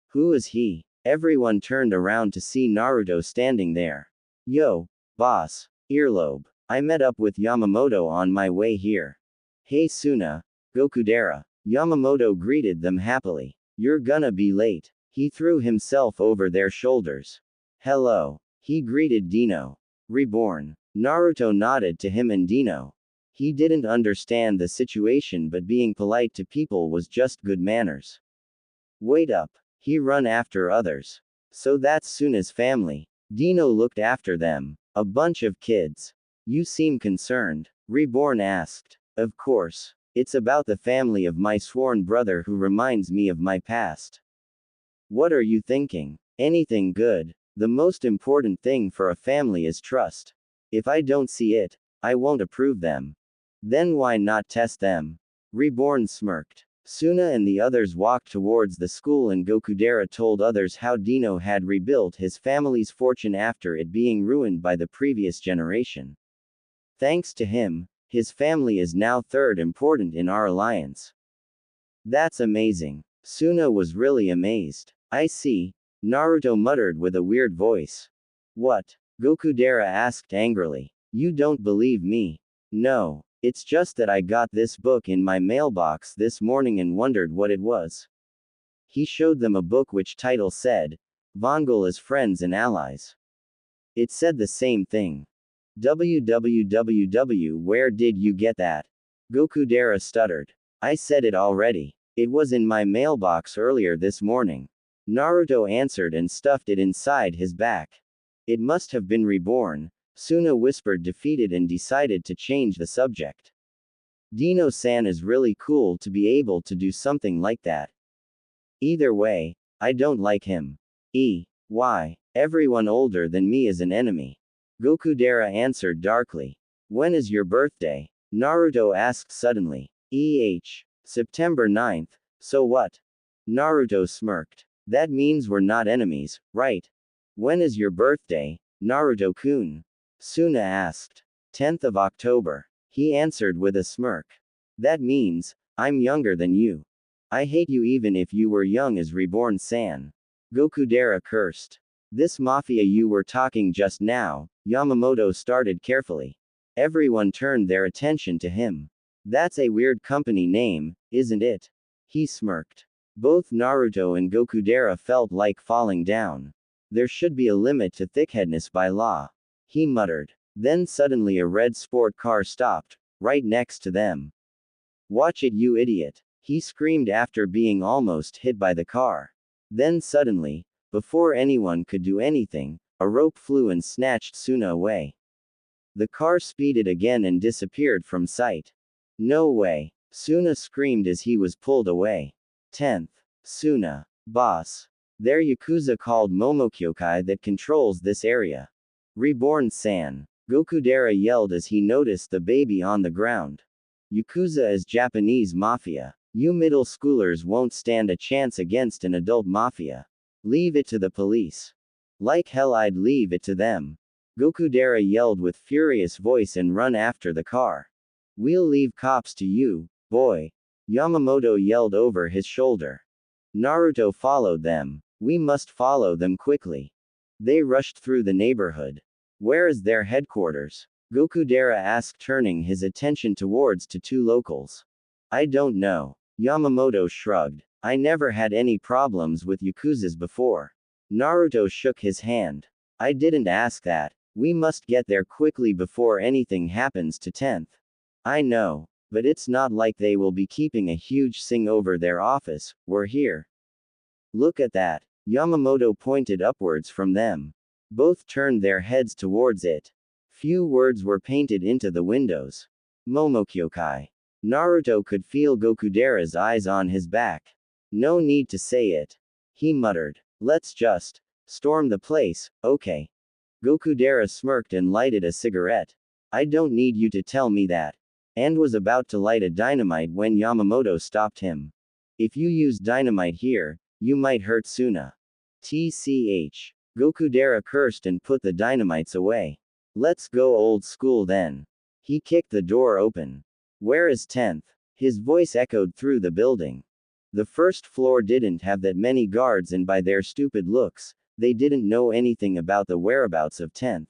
S1: Who is he? Everyone turned around to see Naruto standing there. Yo, boss, earlobe. I met up with Yamamoto on my way here. Hey Tsuna, Gokudera. Yamamoto greeted them happily. You're gonna be late. He threw himself over their shoulders. Hello. He greeted Dino. Reborn. Naruto nodded to him and Dino. He didn't understand the situation, but being polite to people was just good manners. Wait up. He run after others. So that's Tsuna's family. Dino looked after them. A bunch of kids. You seem concerned. Reborn asked. Of course. It's about the family of my sworn brother who reminds me of my past. What are you thinking? Anything good. The most important thing for a family is trust. If I don't see it, I won't approve them. Then why not test them? Reborn smirked. Tsuna and the others walked towards the school and Gokudera told others how Dino had rebuilt his family's fortune after it being ruined by the previous generation. Thanks to him, his family is now third important in our alliance. That's amazing. Tsuna was really amazed. I see. Naruto muttered with a weird voice. What? Gokudera asked angrily. You don't believe me? No. It's just that I got this book in my mailbox this morning and wondered what it was. He showed them a book which title said, Vongol as Friends and Allies. It said the same thing. Www, where did you get that? Gokudera stuttered. I said it already. It was in my mailbox earlier this morning. Naruto answered and stuffed it inside his back. It must have been reborn. Tsuna whispered, defeated, and decided to change the subject. Dino-san is really cool to be able to do something like that. Either way, I don't like him. Why? Everyone older than me is an enemy. Gokudera answered darkly. When is your birthday? Naruto asked suddenly. September 9th, so what? Naruto smirked. That means we're not enemies, right? When is your birthday, Naruto-kun? Tsuna asked. 10th of October. He answered with a smirk. That means, I'm younger than you. I hate you even if you were young as Reborn-san. Gokudera cursed. This Mafia you were talking just now, Yamamoto started carefully. Everyone turned their attention to him. That's a weird company name, isn't it? He smirked. Both Naruto and Gokudera felt like falling down. There should be a limit to thickheadness by law. He muttered. Then suddenly a red sport car stopped, right next to them. Watch it, you idiot! He screamed after being almost hit by the car. Then suddenly, before anyone could do anything, a rope flew and snatched Tsuna away. The car speeded again and disappeared from sight. No way! Tsuna screamed as he was pulled away. 10th. Tsuna. Boss. They're Yakuza called Momokyokai that controls this area. Reborn-san. Gokudera yelled as he noticed the baby on the ground. Yakuza is Japanese mafia. You middle schoolers won't stand a chance against an adult mafia. Leave it to the police. Like hell I'd leave it to them. Gokudera yelled with furious voice and run after the car. We'll leave cops to you, boy. Yamamoto yelled over his shoulder. Naruto followed them. We must follow them quickly. They rushed through the neighborhood. Where is their headquarters? Gokudera asked, turning his attention towards to two locals. I don't know. Yamamoto shrugged. I never had any problems with Yakuzas before. Naruto shook his hand. I didn't ask that. We must get there quickly before anything happens to 10th. I know. But it's not like they will be keeping a huge thing over their office. We're here. Look at that. Yamamoto pointed upwards from them. Both turned their heads towards it. Few words were painted into the windows. Momokyokai. Naruto could feel Gokudera's eyes on his back. No need to say it. He muttered. Let's just storm the place, okay? Gokudera smirked and lighted a cigarette. I don't need you to tell me that. And was about to light a dynamite when Yamamoto stopped him. If you use dynamite here, you might hurt Tsuna. TCH. Gokudera cursed and put the dynamites away. Let's go old school then. He kicked the door open. Where is 10th? His voice echoed through the building. The first floor didn't have that many guards, and by their stupid looks, they didn't know anything about the whereabouts of 10th.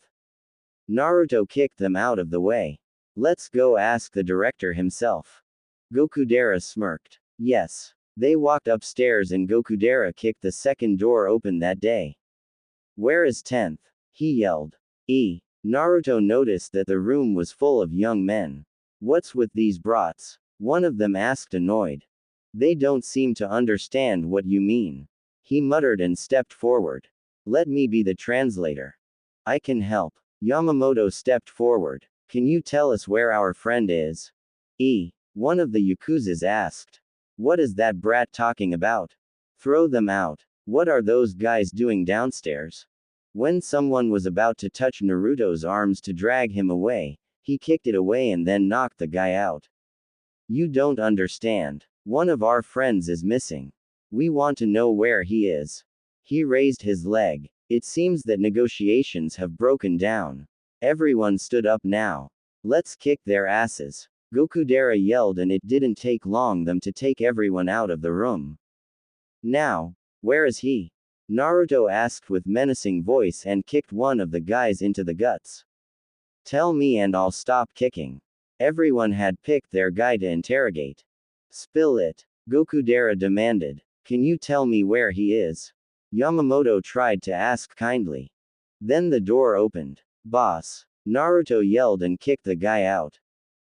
S1: Naruto kicked them out of the way. Let's go ask the director himself. Gokudera smirked. Yes. They walked upstairs and Gokudera kicked the second door open that day. Where is 10th? He yelled. Naruto noticed that the room was full of young men. What's with these brats? One of them asked, annoyed. They don't seem to understand what you mean. He muttered and stepped forward. Let me be the translator. I can help. Yamamoto stepped forward. Can you tell us where our friend is? One of the Yakuzas asked. What is that brat talking about? Throw them out. What are those guys doing downstairs? When someone was about to touch Naruto's arms to drag him away, he kicked it away and then knocked the guy out. You don't understand. One of our friends is missing. We want to know where he is. He raised his leg. It seems that negotiations have broken down. Everyone stood up now. Let's kick their asses. Gokudera yelled, and it didn't take long them to take everyone out of the room. Now, where is he? Naruto asked with menacing voice and kicked one of the guys into the guts. Tell me and I'll stop kicking. Everyone had picked their guy to interrogate. Spill it. Gokudera demanded. Can you tell me where he is? Yamamoto tried to ask kindly. Then the door opened. Boss. Naruto yelled and kicked the guy out.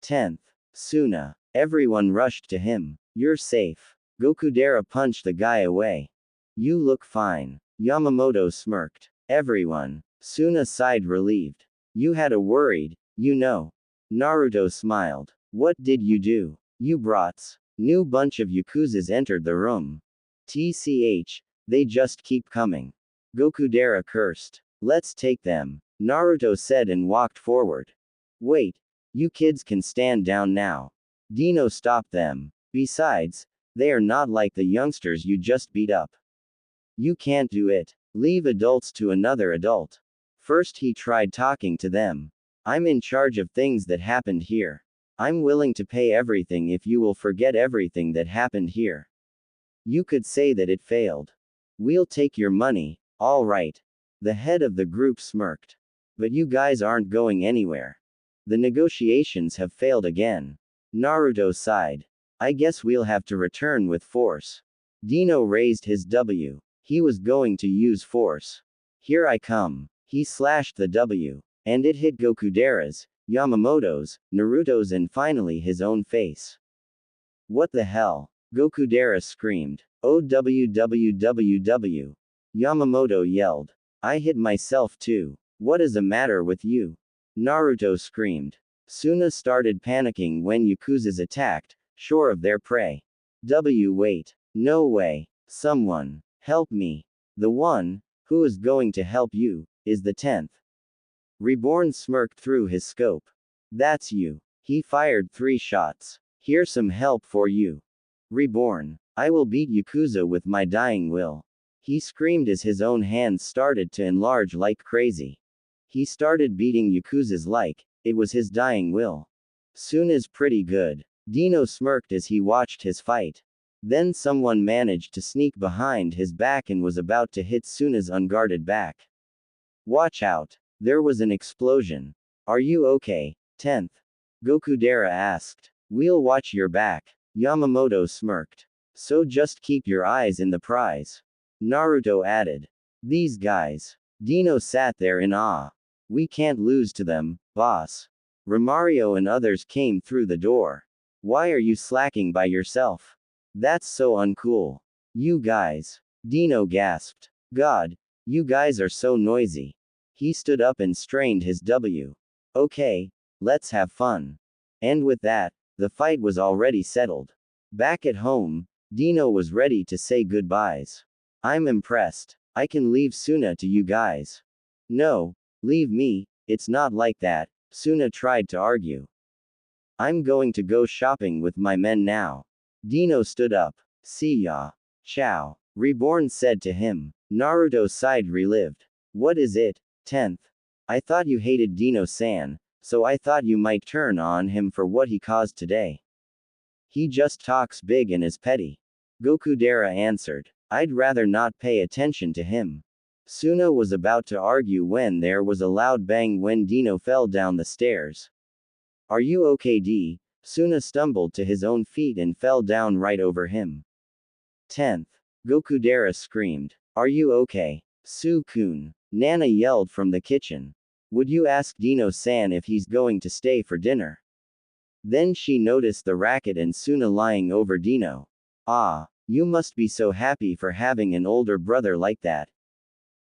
S1: 10th. Tsuna. Everyone rushed to him. You're safe. Gokudera punched the guy away. You look fine. Yamamoto smirked. Everyone. Tsuna sighed relieved. You had a worried, you know. Naruto smiled. What did you do? You brats. New bunch of Yakuzas entered the room. TCH. They just keep coming. Gokudera cursed. Let's take them. Naruto said and walked forward. Wait. You kids can stand down now. Dino stopped them. Besides, they are not like the youngsters you just beat up. You can't do it. Leave adults to another adult. First he tried talking to them. I'm in charge of things that happened here. I'm willing to pay everything if you will forget everything that happened here. You could say that it failed. We'll take your money, all right. The head of the group smirked. But you guys aren't going anywhere. The negotiations have failed again. Naruto sighed. I guess we'll have to return with force. Dino raised his W. He was going to use force. Here I come. He slashed the W. And it hit Gokudera's, Yamamoto's, Naruto's, and finally his own face. What the hell? Gokudera screamed. OWWWW. Yamamoto yelled. I hit myself too. What is the matter with you? Naruto screamed. Tsuna started panicking when Yakuzas attacked, sure of their prey. Wait. No way. Someone. Help me. The one, who is going to help you, is the 10th. Reborn smirked through his scope. That's you. He fired 3 shots. Here's some help for you. Reborn. I will beat Yakuza with my dying will. He screamed as his own hands started to enlarge like crazy. He started beating Yakuzas like it was his dying will. Tsuna's pretty good. Dino smirked as he watched his fight. Then someone managed to sneak behind his back and was about to hit Tsuna's unguarded back. Watch out. There was an explosion. Are you okay, 10th? Gokudera asked. We'll watch your back. Yamamoto smirked. So just keep your eyes in the prize. Naruto added. These guys. Dino sat there in awe. We can't lose to them, boss. Romario and others came through the door. Why are you slacking by yourself? That's so uncool. You guys. Dino gasped. God. You guys are so noisy. He stood up and strained his W. Okay. Let's have fun. And with that, the fight was already settled. Back at home, Dino was ready to say goodbyes. I'm impressed. I can leave Tsuna to you guys. No, leave me, it's not like that, Tsuna tried to argue. I'm going to go shopping with my men now. Dino stood up. See ya. Ciao. Reborn said to him. Naruto sighed relieved. What is it? 10th. I thought you hated Dino-san, so I thought you might turn on him for what he caused today. He just talks big and is petty. Gokudera answered. I'd rather not pay attention to him. Tsuna was about to argue when there was a loud bang when Dino fell down the stairs. Are you okay, D? Tsuna stumbled to his own feet and fell down right over him. 10th. Gokudera screamed. Are you okay? Su-kun. Nana yelled from the kitchen. Would you ask Dino-san if he's going to stay for dinner? Then she noticed the racket and Tsuna lying over Dino. Ah, you must be so happy for having an older brother like that.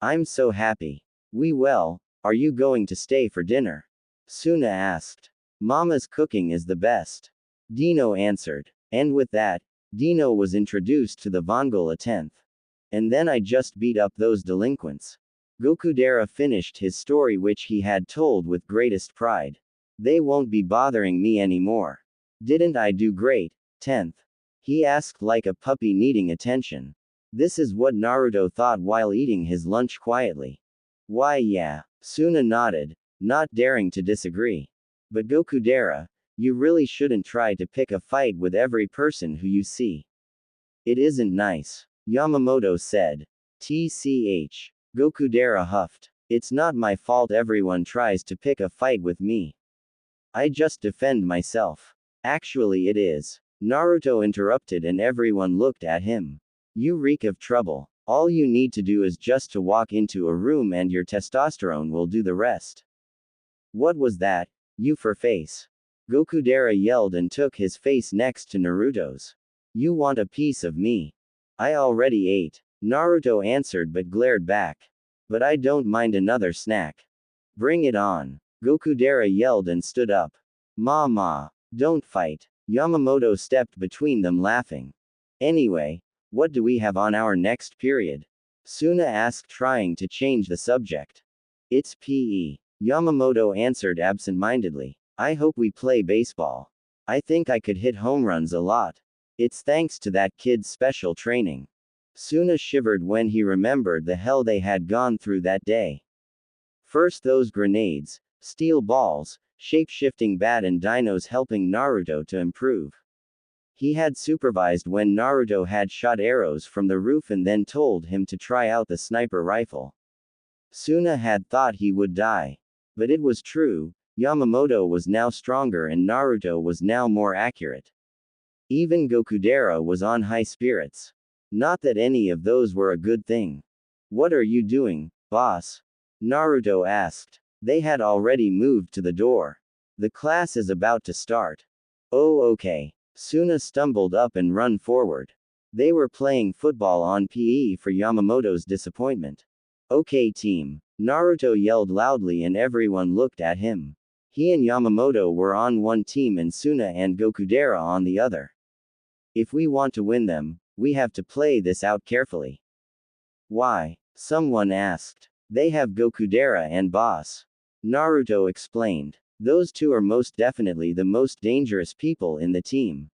S1: I'm so happy. Are you going to stay for dinner? Tsuna asked. Mama's cooking is the best. Dino answered. And with that, Dino was introduced to the Vongola 10th. And then I just beat up those delinquents. Gokudera finished his story, which he had told with greatest pride. They won't be bothering me anymore. Didn't I do great? 10th. He asked like a puppy needing attention. This is what Naruto thought while eating his lunch quietly. Why yeah, Tsuna nodded, not daring to disagree. But Gokudera, you really shouldn't try to pick a fight with every person who you see. It isn't nice. Yamamoto said. TCH. Gokudera huffed. It's not my fault everyone tries to pick a fight with me. I just defend myself. Actually it is. Naruto interrupted and everyone looked at him. You reek of trouble. All you need to do is just to walk into a room and your testosterone will do the rest. What was that? You for face. Gokudera yelled and took his face next to Naruto's. You want a piece of me? I already ate. Naruto answered but glared back. But I don't mind another snack. Bring it on. Gokudera yelled and stood up. Ma, don't fight. Yamamoto stepped between them laughing. Anyway, what do we have on our next period? Tsuna asked, trying to change the subject. It's PE. Yamamoto answered absent-mindedly. I hope we play baseball. I think I could hit home runs a lot. It's thanks to that kid's special training. Tsuna shivered when he remembered the hell they had gone through that day. First those grenades, steel balls, shape-shifting bat and dinos helping Naruto to improve. He had supervised when Naruto had shot arrows from the roof and then told him to try out the sniper rifle. Tsuna had thought he would die. But it was true, Yamamoto was now stronger and Naruto was now more accurate. Even Gokudera was on high spirits. Not that any of those were a good thing. What are you doing, boss? Naruto asked. They had already moved to the door. The class is about to start. Oh okay. Tsuna stumbled up and run forward. They were playing football on PE for Yamamoto's disappointment. Okay team. Naruto yelled loudly and everyone looked at him. He and Yamamoto were on one team and Tsuna and Gokudera on the other. If we want to win them, we have to play this out carefully. Why? Someone asked. They have Gokudera and Boss. Naruto explained. Those two are most definitely the most dangerous people in the team.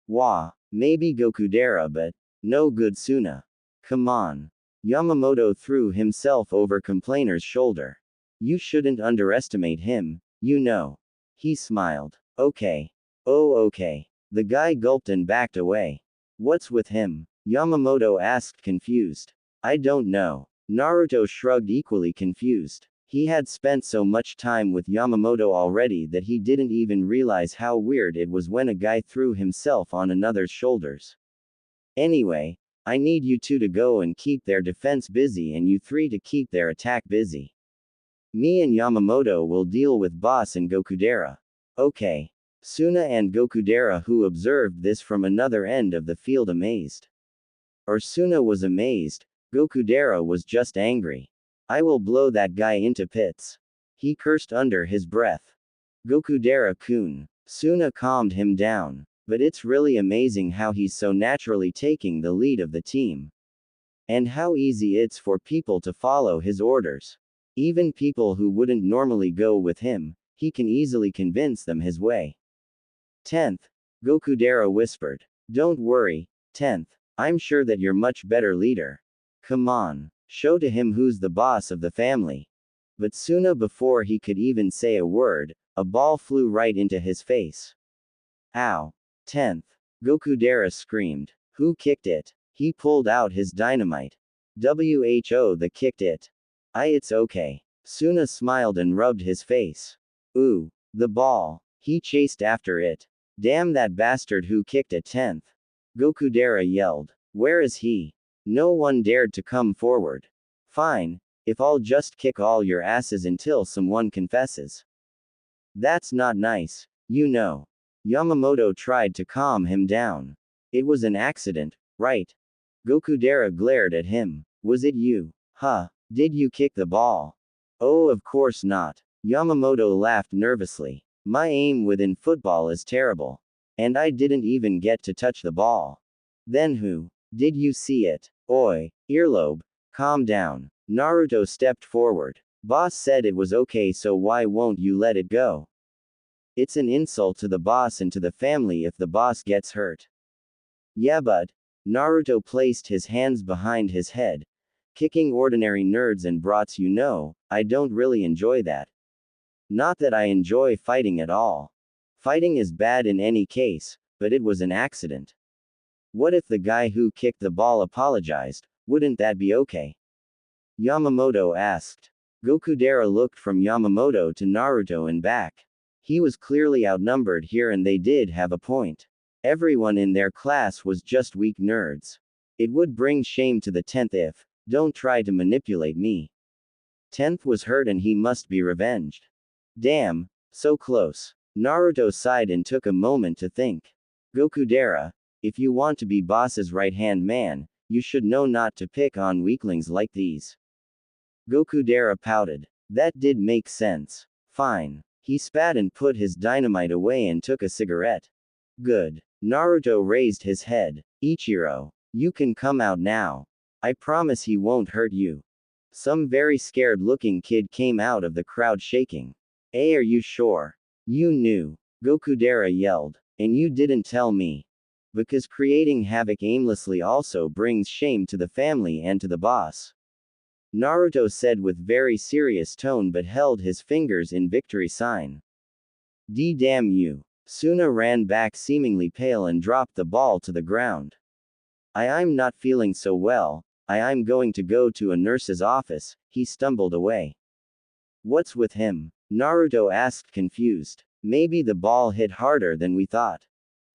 S1: Wah, maybe Gokudera but no good Tsuna. Come on. Yamamoto threw himself over Complainer's shoulder. You shouldn't underestimate him, you know. He smiled. Okay. Oh okay. The guy gulped and backed away. What's with him? Yamamoto asked confused. I don't know. Naruto shrugged equally confused. He had spent so much time with Yamamoto already that he didn't even realize how weird it was when a guy threw himself on another's shoulders. Anyway, I need you two to go and keep their defense busy and you three to keep their attack busy. Me and Yamamoto will deal with Boss and Gokudera. Okay. Tsuna and Gokudera, who observed this from another end of the field, amazed. Or Tsuna was amazed, Gokudera was just angry. I will blow that guy into pits. He cursed under his breath. Gokudera-kun. Tsuna calmed him down. But it's really amazing how he's so naturally taking the lead of the team. And how easy it's for people to follow his orders. Even people who wouldn't normally go with him, he can easily convince them his way. 10th. Gokudera whispered. Don't worry, 10th. I'm sure that you're much better leader. Come on, show to him who's the boss of the family. But Tsuna, before he could even say a word, a ball flew right into his face. Ow. 10th. Gokudera screamed. Who kicked it? He pulled out his dynamite. Who the kicked it? It's okay. Tsuna smiled and rubbed his face. Ooh, the ball. He chased after it. Damn that bastard who kicked it 10th. Gokudera yelled. Where is he? No one dared to come forward. Fine, if I'll just kick all your asses until someone confesses. That's not nice, you know. Yamamoto tried to calm him down. It was an accident, right? Gokudera glared at him. Was it you? Huh? Did you kick the ball? Oh, of course not. Yamamoto laughed nervously. My aim within football is terrible. And I didn't even get to touch the ball. Then who? Did you see it? Oi, earlobe, calm down. Naruto stepped forward. Boss said it was okay, so why won't you let it go? It's an insult to the boss and to the family if the boss gets hurt. Yeah, but Naruto placed his hands behind his head. Kicking ordinary nerds and brats, you know, I don't really enjoy that. Not that I enjoy fighting at all. Fighting is bad in any case, but it was an accident. What if the guy who kicked the ball apologized? Wouldn't that be okay? Yamamoto asked. Gokudera looked from Yamamoto to Naruto and back. He was clearly outnumbered here, and they did have a point. Everyone in their class was just weak nerds. It would bring shame to the 10th if, don't try to manipulate me. 10th was hurt and he must be revenged. Damn, so close. Naruto sighed and took a moment to think. Gokudera, if you want to be boss's right-hand man, you should know not to pick on weaklings like these. Gokudera pouted. That did make sense. Fine. He spat and put his dynamite away and took a cigarette. Good. Naruto raised his head. Ichiro, you can come out now. I promise he won't hurt you. Some very scared-looking kid came out of the crowd shaking. Are you sure? You knew. Gokudera yelled. And you didn't tell me. Because creating havoc aimlessly also brings shame to the family and to the boss. Naruto said with very serious tone but held his fingers in victory sign. Damn you. Tsuna ran back seemingly pale and dropped the ball to the ground. I'm not feeling so well, I'm going to go to a nurse's office, he stumbled away. What's with him? Naruto asked confused. Maybe the ball hit harder than we thought.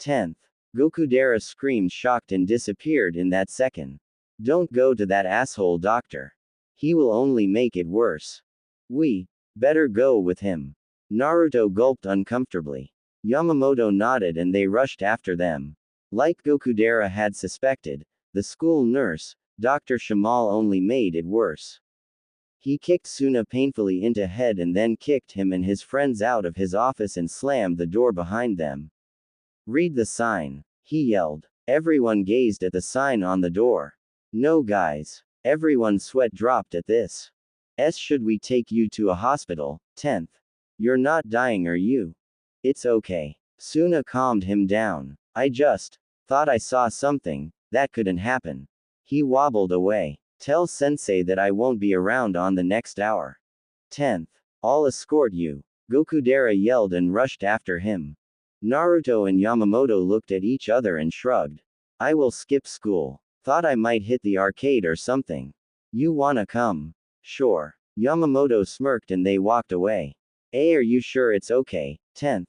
S1: 10th. Gokudera screamed shocked and disappeared in that second. Don't go to that asshole doctor. He will only make it worse. We better go with him. Naruto gulped uncomfortably. Yamamoto nodded and they rushed after them. Like Gokudera had suspected, the school nurse, Dr. Shamal, only made it worse. He kicked Tsuna painfully into head and then kicked him and his friends out of his office and slammed the door behind them. Read the sign, he yelled. Everyone gazed at the sign on the door. No, guys. Everyone's sweat dropped at this. Should we take you to a hospital? 10th. You're not dying, are you? It's okay. Tsuna calmed him down. I just thought I saw something. That couldn't happen. He wobbled away. Tell sensei that I won't be around on the next hour. 10th. I'll escort you. Gokudera yelled and rushed after him. Naruto and Yamamoto looked at each other and shrugged. I will skip school. Thought I might hit the arcade or something. You wanna come? Sure. Yamamoto smirked and they walked away. Are you sure it's okay? 10th.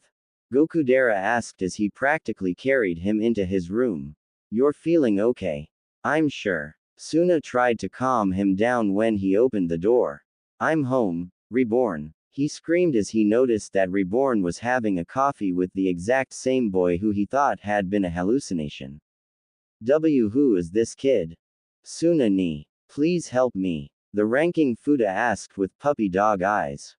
S1: Gokudera asked as he practically carried him into his room. You're feeling okay? I'm sure. Tsuna tried to calm him down when he opened the door. I'm home, Reborn. He screamed as he noticed that Reborn was having a coffee with the exact same boy who he thought had been a hallucination. Who is this kid? Tsuna ni. Please help me. The ranking Fuda asked with puppy dog eyes.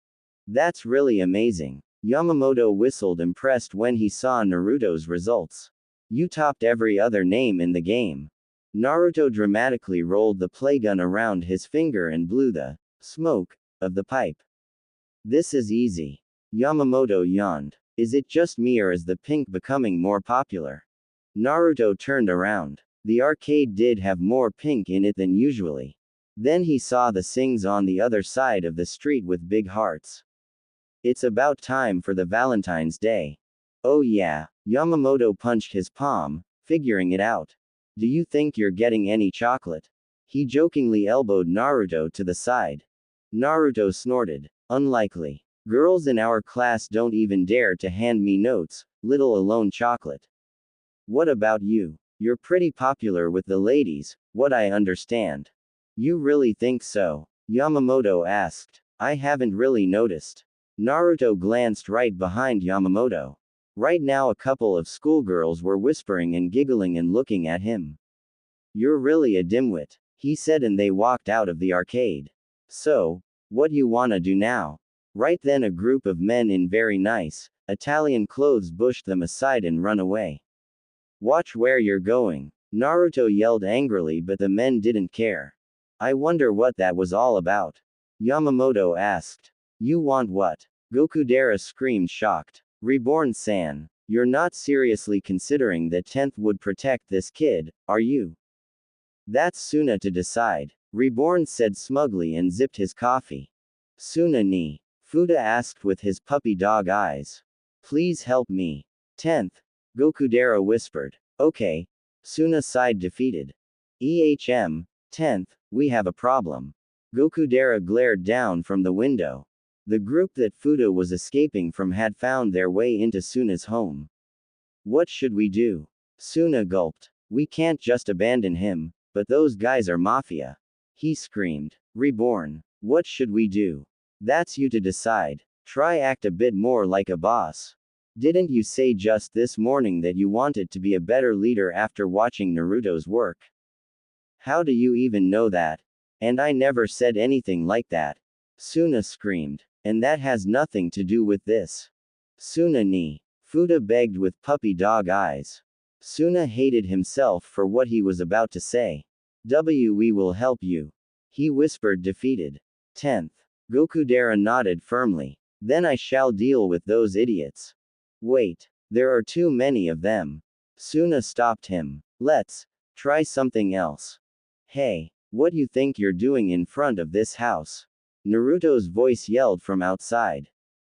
S1: That's really amazing. Yamamoto whistled, impressed when he saw Naruto's results. You topped every other name in the game. Naruto dramatically rolled the play gun around his finger and blew the smoke of the pipe. This is easy. Yamamoto yawned. Is it just me, or is the pink becoming more popular? Naruto turned around. The arcade did have more pink in it than usually. Then he saw the Sings on the other side of the street with big hearts. It's about time for the Valentine's Day. Oh yeah. Yamamoto punched his palm, figuring it out. Do you think you're getting any chocolate? He jokingly elbowed Naruto to the side. Naruto snorted. Unlikely. Girls in our class don't even dare to hand me notes, little alone chocolate. What about you? You're pretty popular with the ladies, what I understand. You really think so? Yamamoto asked. I haven't really noticed. Naruto glanced right behind Yamamoto. Right now a couple of schoolgirls were whispering and giggling and looking at him. You're really a dimwit, he said, and they walked out of the arcade. So, what you wanna do now? Right then a group of men in very nice, Italian clothes pushed them aside and run away. Watch where you're going. Naruto yelled angrily, but the men didn't care. I wonder what that was all about. Yamamoto asked. You want what? Gokudera screamed, shocked. Reborn-san, you're not seriously considering that 10th would protect this kid, are you? That's Tsuna to decide, Reborn said smugly and zipped his coffee. Tsuna ni? Fuda asked with his puppy dog eyes. Please help me. 10th. Gokudera whispered. Okay. Tsuna sighed, defeated. 10th, we have a problem. Gokudera glared down from the window. The group that Fuda was escaping from had found their way into Tsuna's home. What should we do? Tsuna gulped. We can't just abandon him, but those guys are Mafia. He screamed. Reborn. What should we do? That's you to decide. Try act a bit more like a boss. Didn't you say just this morning that you wanted to be a better leader after watching Naruto's work? How do you even know that? And I never said anything like that. Tsuna screamed. And that has nothing to do with this. Tsuna ni? Fuda begged with puppy dog eyes. Tsuna hated himself for what he was about to say. We will help you. He whispered, defeated. 10th. Gokudera nodded firmly. Then I shall deal with those idiots. Wait. There are too many of them. Tsuna stopped him. Let's try something else. Hey, what you think you're doing in front of this house? Naruto's voice yelled from outside.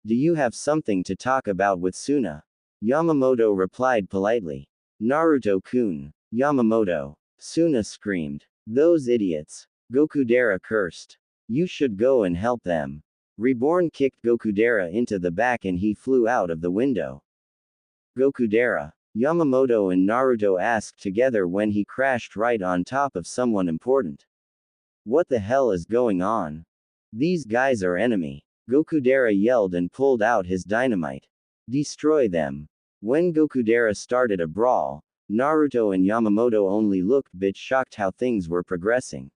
S1: Do you have something to talk about with Tsuna? Yamamoto replied politely. Naruto-kun. Yamamoto. Tsuna screamed. Those idiots. Gokudera cursed. You should go and help them. Reborn kicked Gokudera into the back and he flew out of the window. Gokudera. Yamamoto and Naruto asked together when he crashed right on top of someone important. What the hell is going on? These guys are enemy. Gokudera yelled and pulled out his dynamite. Destroy them. When Gokudera started a brawl, Naruto and Yamamoto only looked bit shocked how things were progressing.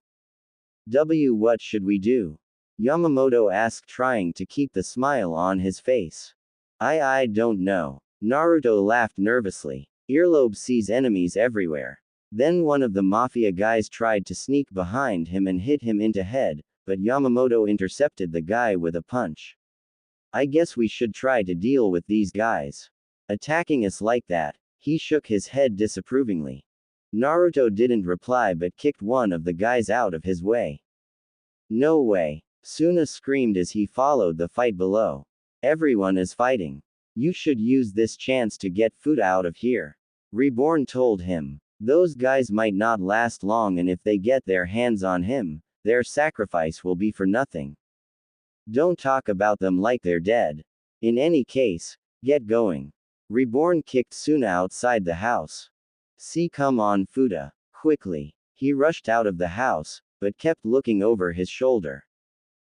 S1: What should we do? Yamamoto asked, trying to keep the smile on his face. I don't know. Naruto laughed nervously. Earlobe sees enemies everywhere. Then one of the Mafia guys tried to sneak behind him and hit him into head, but Yamamoto intercepted the guy with a punch. I guess we should try to deal with these guys. Attacking us like that. He shook his head disapprovingly. Naruto didn't reply but kicked one of the guys out of his way. No way. Tsuna screamed as he followed the fight below. Everyone is fighting. You should use this chance to get Fuda out of here. Reborn told him. Those guys might not last long, and if they get their hands on him, their sacrifice will be for nothing. Don't talk about them like they're dead. In any case, get going. Reborn kicked Tsuna outside the house. Come on Fuda. Quickly. He rushed out of the house, but kept looking over his shoulder.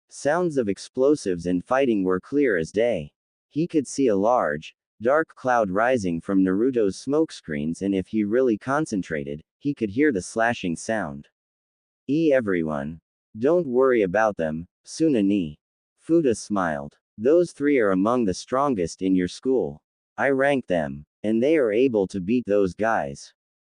S1: Sounds of explosives and fighting were clear as day. He could see a large, dark cloud rising from Naruto's smokescreens, and if he really concentrated, he could hear the slashing sound. Everyone. Don't worry about them, Tsuna ni? Fuda smiled. Those three are among the strongest in your school. I ranked them, and they are able to beat those guys.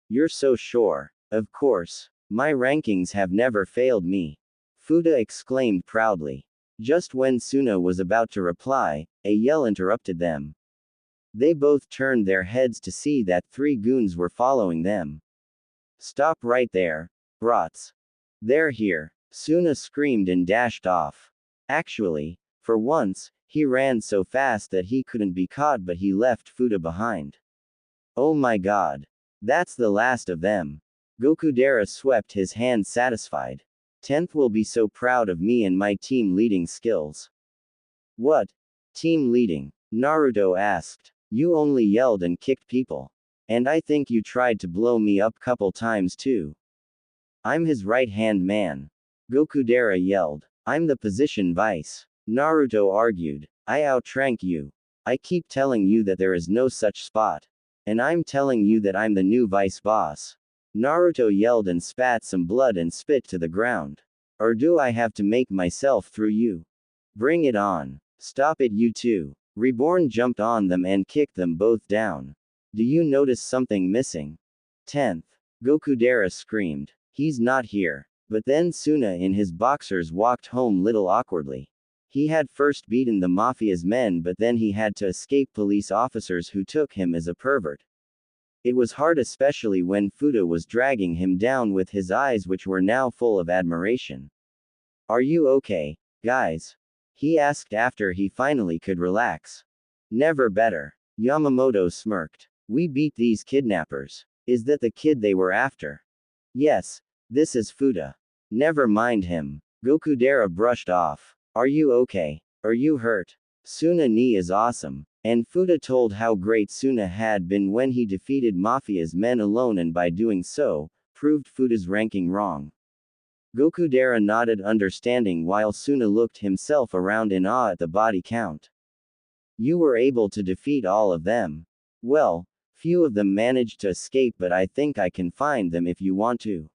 S1: You're so sure. Of course. My rankings have never failed me. Fuda exclaimed proudly. Just when Tsuna was about to reply, a yell interrupted them. They both turned their heads to see that three goons were following them. Stop right there, brats. They're here. Tsuna screamed and dashed off. Actually, for once, he ran so fast that he couldn't be caught, but he left Fuda behind. Oh my god. That's the last of them. Gokudera swept his hands satisfied. 10th will be so proud of me and my team leading skills. What? Team leading? Naruto asked. You only yelled and kicked people. And I think you tried to blow me up couple times too. I'm his right-hand man. Gokudera yelled. I'm the position vice. Naruto argued. I outrank you. I keep telling you that there is no such spot. And I'm telling you that I'm the new vice boss. Naruto yelled and spat some blood and spit to the ground. Or do I have to make myself through you? Bring it on. Stop it, you two. Reborn jumped on them and kicked them both down. Do you notice something missing? 10th. Gokudera screamed. He's not here. But then Tsuna in his boxers walked home little awkwardly. He had first beaten the Mafia's men, but then he had to escape police officers who took him as a pervert. It was hard, especially when Fuda was dragging him down with his eyes, which were now full of admiration. Are you okay, guys? He asked after he finally could relax. Never better. Yamamoto smirked. We beat these kidnappers. Is that the kid they were after? Yes. This is Fuda. Never mind him. Gokudera brushed off. Are you okay? Are you hurt? Tsuna ni is awesome. And Fuda told how great Tsuna had been when he defeated Mafia's men alone, and by doing so, proved Fuda's ranking wrong. Gokudera nodded understanding while Tsuna looked himself around in awe at the body count. You were able to defeat all of them. Well, few of them managed to escape, but I think I can find them if you want to.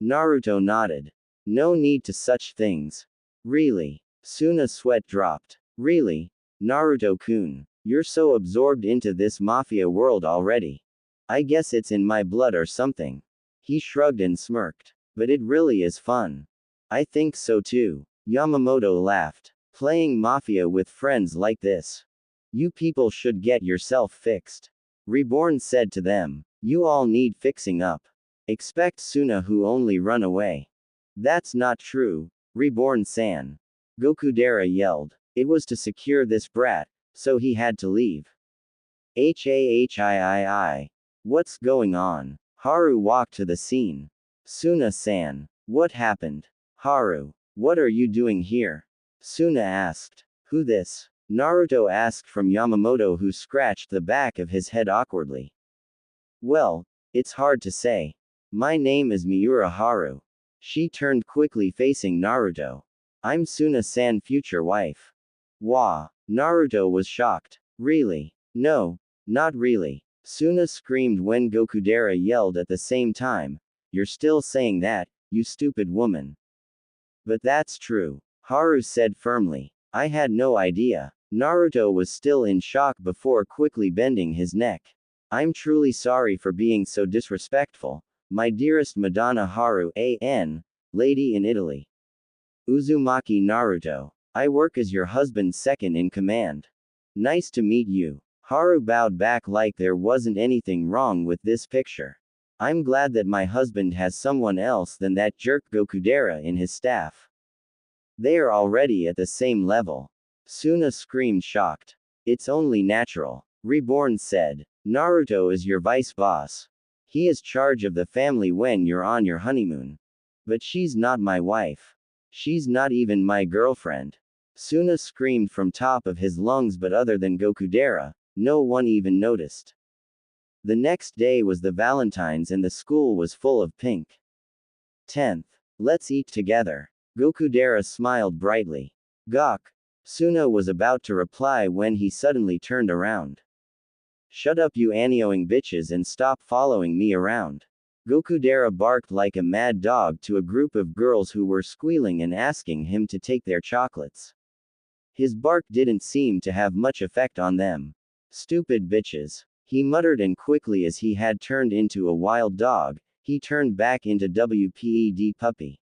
S1: Naruto nodded. No need to such things. Really? Tsuna's sweat dropped. Really? Naruto-kun, you're so absorbed into this mafia world already. I guess it's in my blood or something. He shrugged and smirked. But it really is fun. I think so too. Yamamoto laughed. Playing mafia with friends like this. You people should get yourself fixed. Reborn said to them. You all need fixing up. Expect Tsuna who only run away. That's not true, Reborn-san. Gokudera yelled. It was to secure this brat, so he had to leave. HAHIII. What's going on? Haru walked to the scene. Tsuna-san. What happened? Haru. What are you doing here? Tsuna asked. Who this? Naruto asked from Yamamoto, who scratched the back of his head awkwardly. Well, it's hard to say. My name is Miura Haru. She turned quickly facing Naruto. I'm Tsuna-san future wife. Wah. Naruto was shocked. Really? No, not really. Tsuna screamed when Gokudera yelled at the same time. You're still saying that, you stupid woman. But that's true. Haru said firmly. I had no idea. Naruto was still in shock before quickly bending his neck. I'm truly sorry for being so disrespectful, my dearest Madonna Haru an, lady in Italy. Uzumaki Naruto. I work as your husband's second in command. Nice to meet you. Haru bowed back like there wasn't anything wrong with this picture. I'm glad that my husband has someone else than that jerk Gokudera in his staff. They are already at the same level. Tsuna screamed shocked. It's only natural. Reborn said. Naruto is your vice boss. He is charge of the family when you're on your honeymoon. But she's not my wife. She's not even my girlfriend. Tsuna screamed from top of his lungs, but other than Gokudera, no one even noticed. The next day was the Valentine's and the school was full of pink. 10th. Let's eat together. Gokudera smiled brightly. Gok. Tsuna was about to reply when he suddenly turned around. Shut up, you annoying bitches, and stop following me around. Gokudera barked like a mad dog to a group of girls who were squealing and asking him to take their chocolates. His bark didn't seem to have much effect on them. Stupid bitches. He muttered, and quickly as he had turned into a wild dog, he turned back into WPED puppy.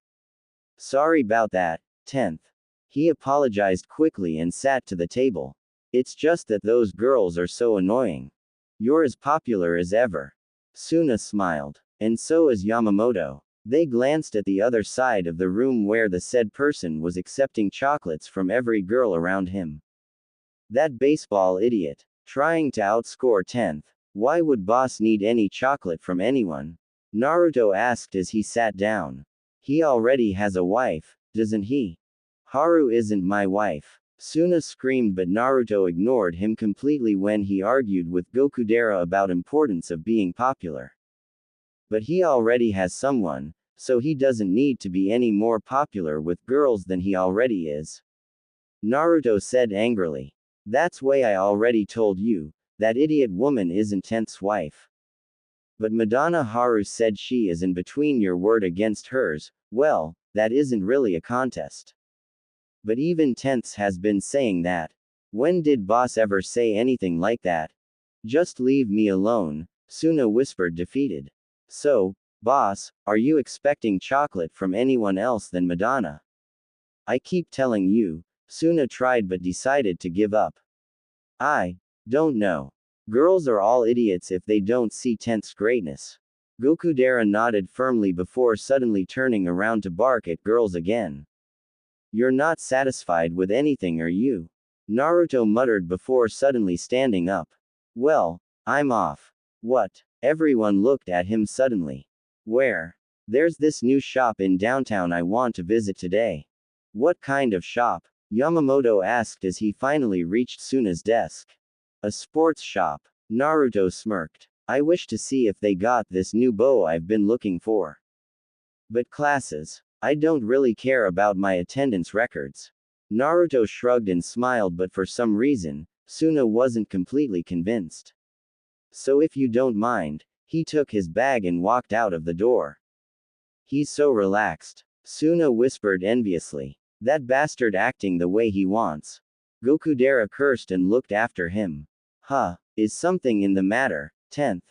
S1: Sorry about that, 10th. He apologized quickly and sat to the table. It's just that those girls are so annoying. You're as popular as ever. Tsuna smiled. And so is Yamamoto. They glanced at the other side of the room where the said person was accepting chocolates from every girl around him. That baseball idiot. Trying to outscore 10th. Why would boss need any chocolate from anyone? Naruto asked as he sat down. He already has a wife, doesn't he? Haru isn't my wife. Tsuna screamed, but Naruto ignored him completely when he argued with Gokudera about importance of being popular. But he already has someone, so he doesn't need to be any more popular with girls than he already is. Naruto said angrily. That's why I already told you, that idiot woman isn't 10th's wife. But Madonna Haru said she is in between your word against hers. Well, that isn't really a contest. But even 10th has been saying that. When did boss ever say anything like that? Just leave me alone, Tsuna whispered, defeated. So, boss, are you expecting chocolate from anyone else than Madonna? I keep telling you. Tsuna tried but decided to give up. I don't know. Girls are all idiots if they don't see 10th's greatness. Gokudera nodded firmly before suddenly turning around to bark at girls again. You're not satisfied with anything, are you? Naruto muttered before suddenly standing up. Well, I'm off. What? Everyone looked at him suddenly. Where? There's this new shop in downtown I want to visit today. What kind of shop? Yamamoto asked as he finally reached Tsuna's desk. A sports shop. Naruto smirked. I wish to see if they got this new bow I've been looking for. But classes. I don't really care about my attendance records. Naruto shrugged and smiled, but for some reason, Tsuna wasn't completely convinced. So if you don't mind, he took his bag and walked out of the door. He's so relaxed. Tsuna whispered enviously. That bastard acting the way he wants. Gokudera cursed and looked after him. Huh, is something in the matter, 10th?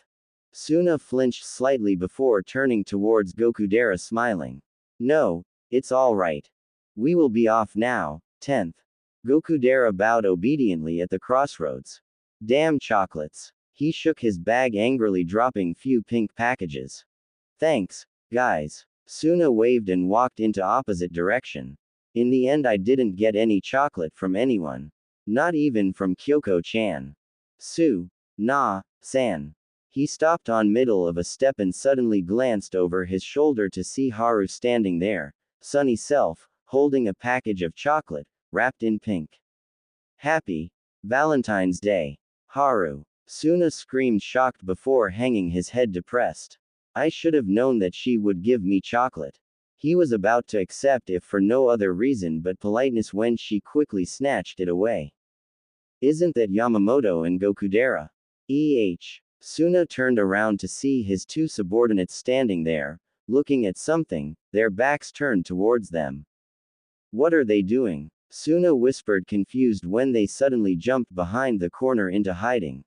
S1: Tsuna flinched slightly before turning towards Gokudera smiling. No, it's all right. We will be off now, 10th. Gokudera bowed obediently at the crossroads. Damn chocolates. He shook his bag angrily, dropping few pink packages. Thanks, guys. Tsuna waved and walked into opposite direction. In the end, I didn't get any chocolate from anyone. Not even from Kyoko-chan. San. He stopped on middle of a step and suddenly glanced over his shoulder to see Haru standing there, sunny self, holding a package of chocolate, wrapped in pink. Happy Valentine's Day, Haru. Tsuna screamed, shocked before hanging his head depressed. I should have known that she would give me chocolate. He was about to accept if for no other reason but politeness when she quickly snatched it away. Isn't that Yamamoto and Gokudera? Tsuna turned around to see his two subordinates standing there, looking at something, their backs turned towards them. What are they doing? Tsuna whispered, confused when they suddenly jumped behind the corner into hiding.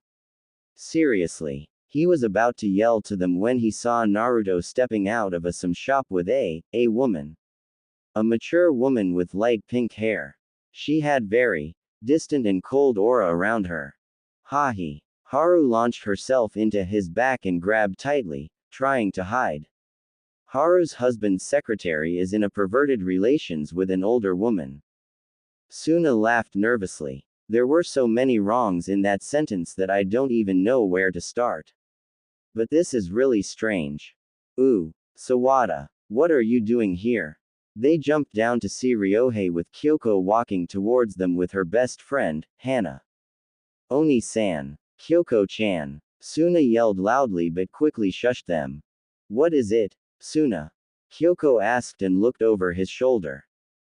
S1: Seriously. He was about to yell to them when he saw Naruto stepping out of some shop with a woman. A mature woman with light pink hair. She had very distant and cold aura around her. Hahi. Haru launched herself into his back and grabbed tightly, trying to hide. Haru's husband's secretary is in a perverted relations with an older woman. Tsuna laughed nervously. There were so many wrongs in that sentence that I don't even know where to start. But this is really strange. Ooh, Sawada, what are you doing here? They jumped down to see Ryohei with Kyoko walking towards them with her best friend, Hana. Oni-san. Kyoko-chan. Tsuna yelled loudly but quickly shushed them. What is it, Tsuna? Kyoko asked and looked over his shoulder.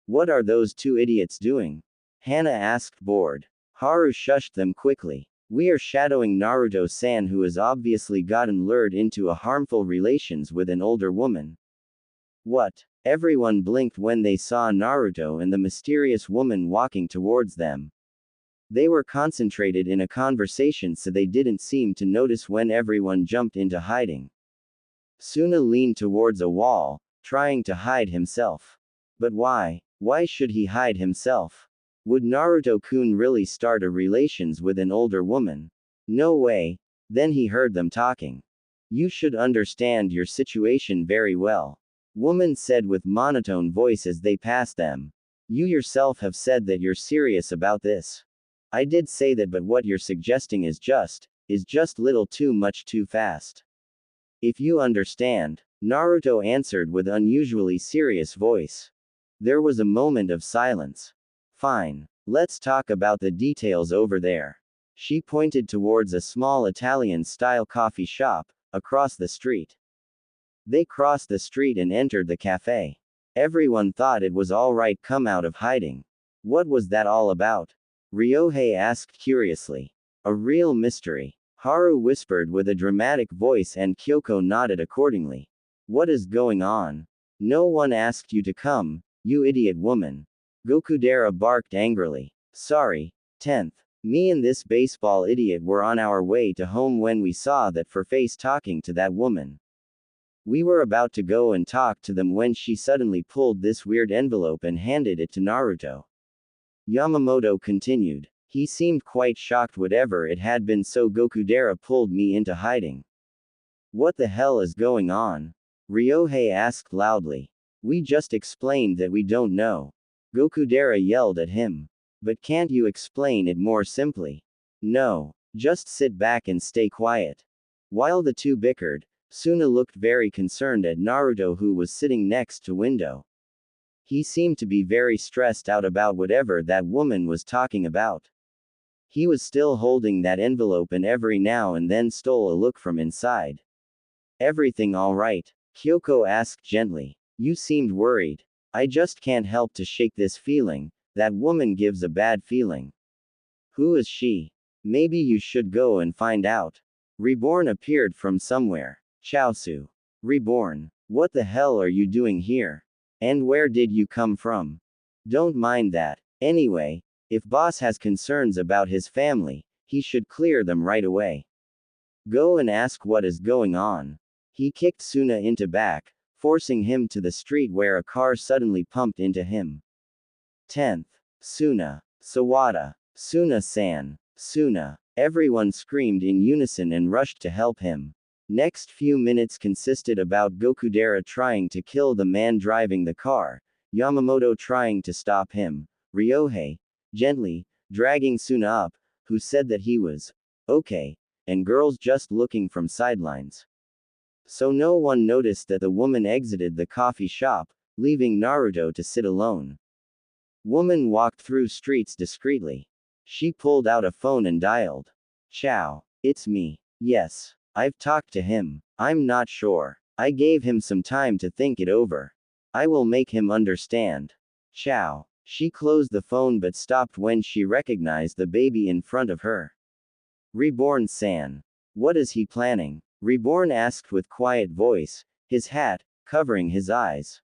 S1: What are those two idiots doing? Hana asked, bored. Haru shushed them quickly. We are shadowing Naruto-san, who has obviously gotten lured into a harmful relations with an older woman. What? Everyone blinked when they saw Naruto and the mysterious woman walking towards them. They were concentrated in a conversation, so they didn't seem to notice when everyone jumped into hiding. Tsuna leaned towards a wall, trying to hide himself. But why? Why should he hide himself? Would Naruto-kun really start a relations with an older woman? No way. Then he heard them talking. You should understand your situation very well. Woman said with monotone voice as they passed them. You yourself have said that you're serious about this. I did say that, but what you're suggesting is just little too much too fast. If you understand, Naruto answered with unusually serious voice. There was a moment of silence. Fine. Let's talk about the details over there. She pointed towards a small Italian-style coffee shop, across the street. They crossed the street and entered the cafe. Everyone thought it was alright come out of hiding. What was that all about? Ryohei asked curiously. A real mystery. Haru whispered with a dramatic voice and Kyoko nodded accordingly. What is going on? No one asked you to come, you idiot woman. Gokudera barked angrily. Sorry, 10th. Me and this baseball idiot were on our way to home when we saw that face talking to that woman. We were about to go and talk to them when she suddenly pulled this weird envelope and handed it to Naruto. Yamamoto continued. He seemed quite shocked whatever it had been, so Gokudera pulled me into hiding. What the hell is going on? Ryohei asked loudly. We just explained that we don't know. Gokudera yelled at him. But can't you explain it more simply? No. Just sit back and stay quiet. While the two bickered, Tsuna looked very concerned at Naruto, who was sitting next to window. He seemed to be very stressed out about whatever that woman was talking about. He was still holding that envelope and every now and then stole a look from inside. Everything all right? Kyoko asked gently. You seemed worried. I just can't help to shake this feeling. That woman gives a bad feeling. Who is she? Maybe you should go and find out. Reborn appeared from somewhere. Chaosu. Reborn. What the hell are you doing here? And where did you come from? Don't mind that. Anyway, if boss has concerns about his family, he should clear them right away. Go and ask what is going on. He kicked Tsuna into back, forcing him to the street where a car suddenly pumped into him. 10th. Tsuna. Sawada. Tsuna-san. Tsuna. Everyone screamed in unison and rushed to help him. Next few minutes consisted about Gokudera trying to kill the man driving the car, Yamamoto trying to stop him, Ryohei, gently, dragging Tsuna up, who said that he was okay, and girls just looking from sidelines. So no one noticed that the woman exited the coffee shop, leaving Naruto to sit alone. Woman walked through streets discreetly. She pulled out a phone and dialed. Ciao. It's me. Yes. I've talked to him. I'm not sure. I gave him some time to think it over. I will make him understand. Ciao. She closed the phone but stopped when she recognized the baby in front of her. Reborn-san. What is he planning? Reborn asked with quiet voice, his hat covering his eyes.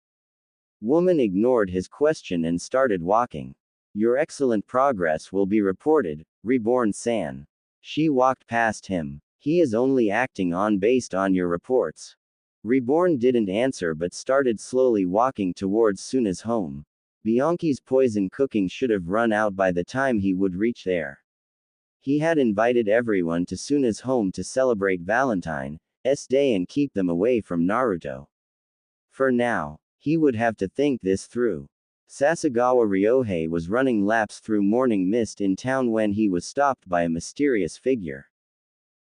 S1: Woman ignored his question and started walking. Your excellent progress will be reported, Reborn-san. She walked past him. He is only acting on based on your reports. Reborn didn't answer but started slowly walking towards Tsuna's home. Bianchi's poison cooking should have run out by the time he would reach there. He had invited everyone to Tsuna's home to celebrate Valentine's Day and keep them away from Naruto. For now, he would have to think this through. Sasagawa Ryohei was running laps through morning mist in town when he was stopped by a mysterious figure.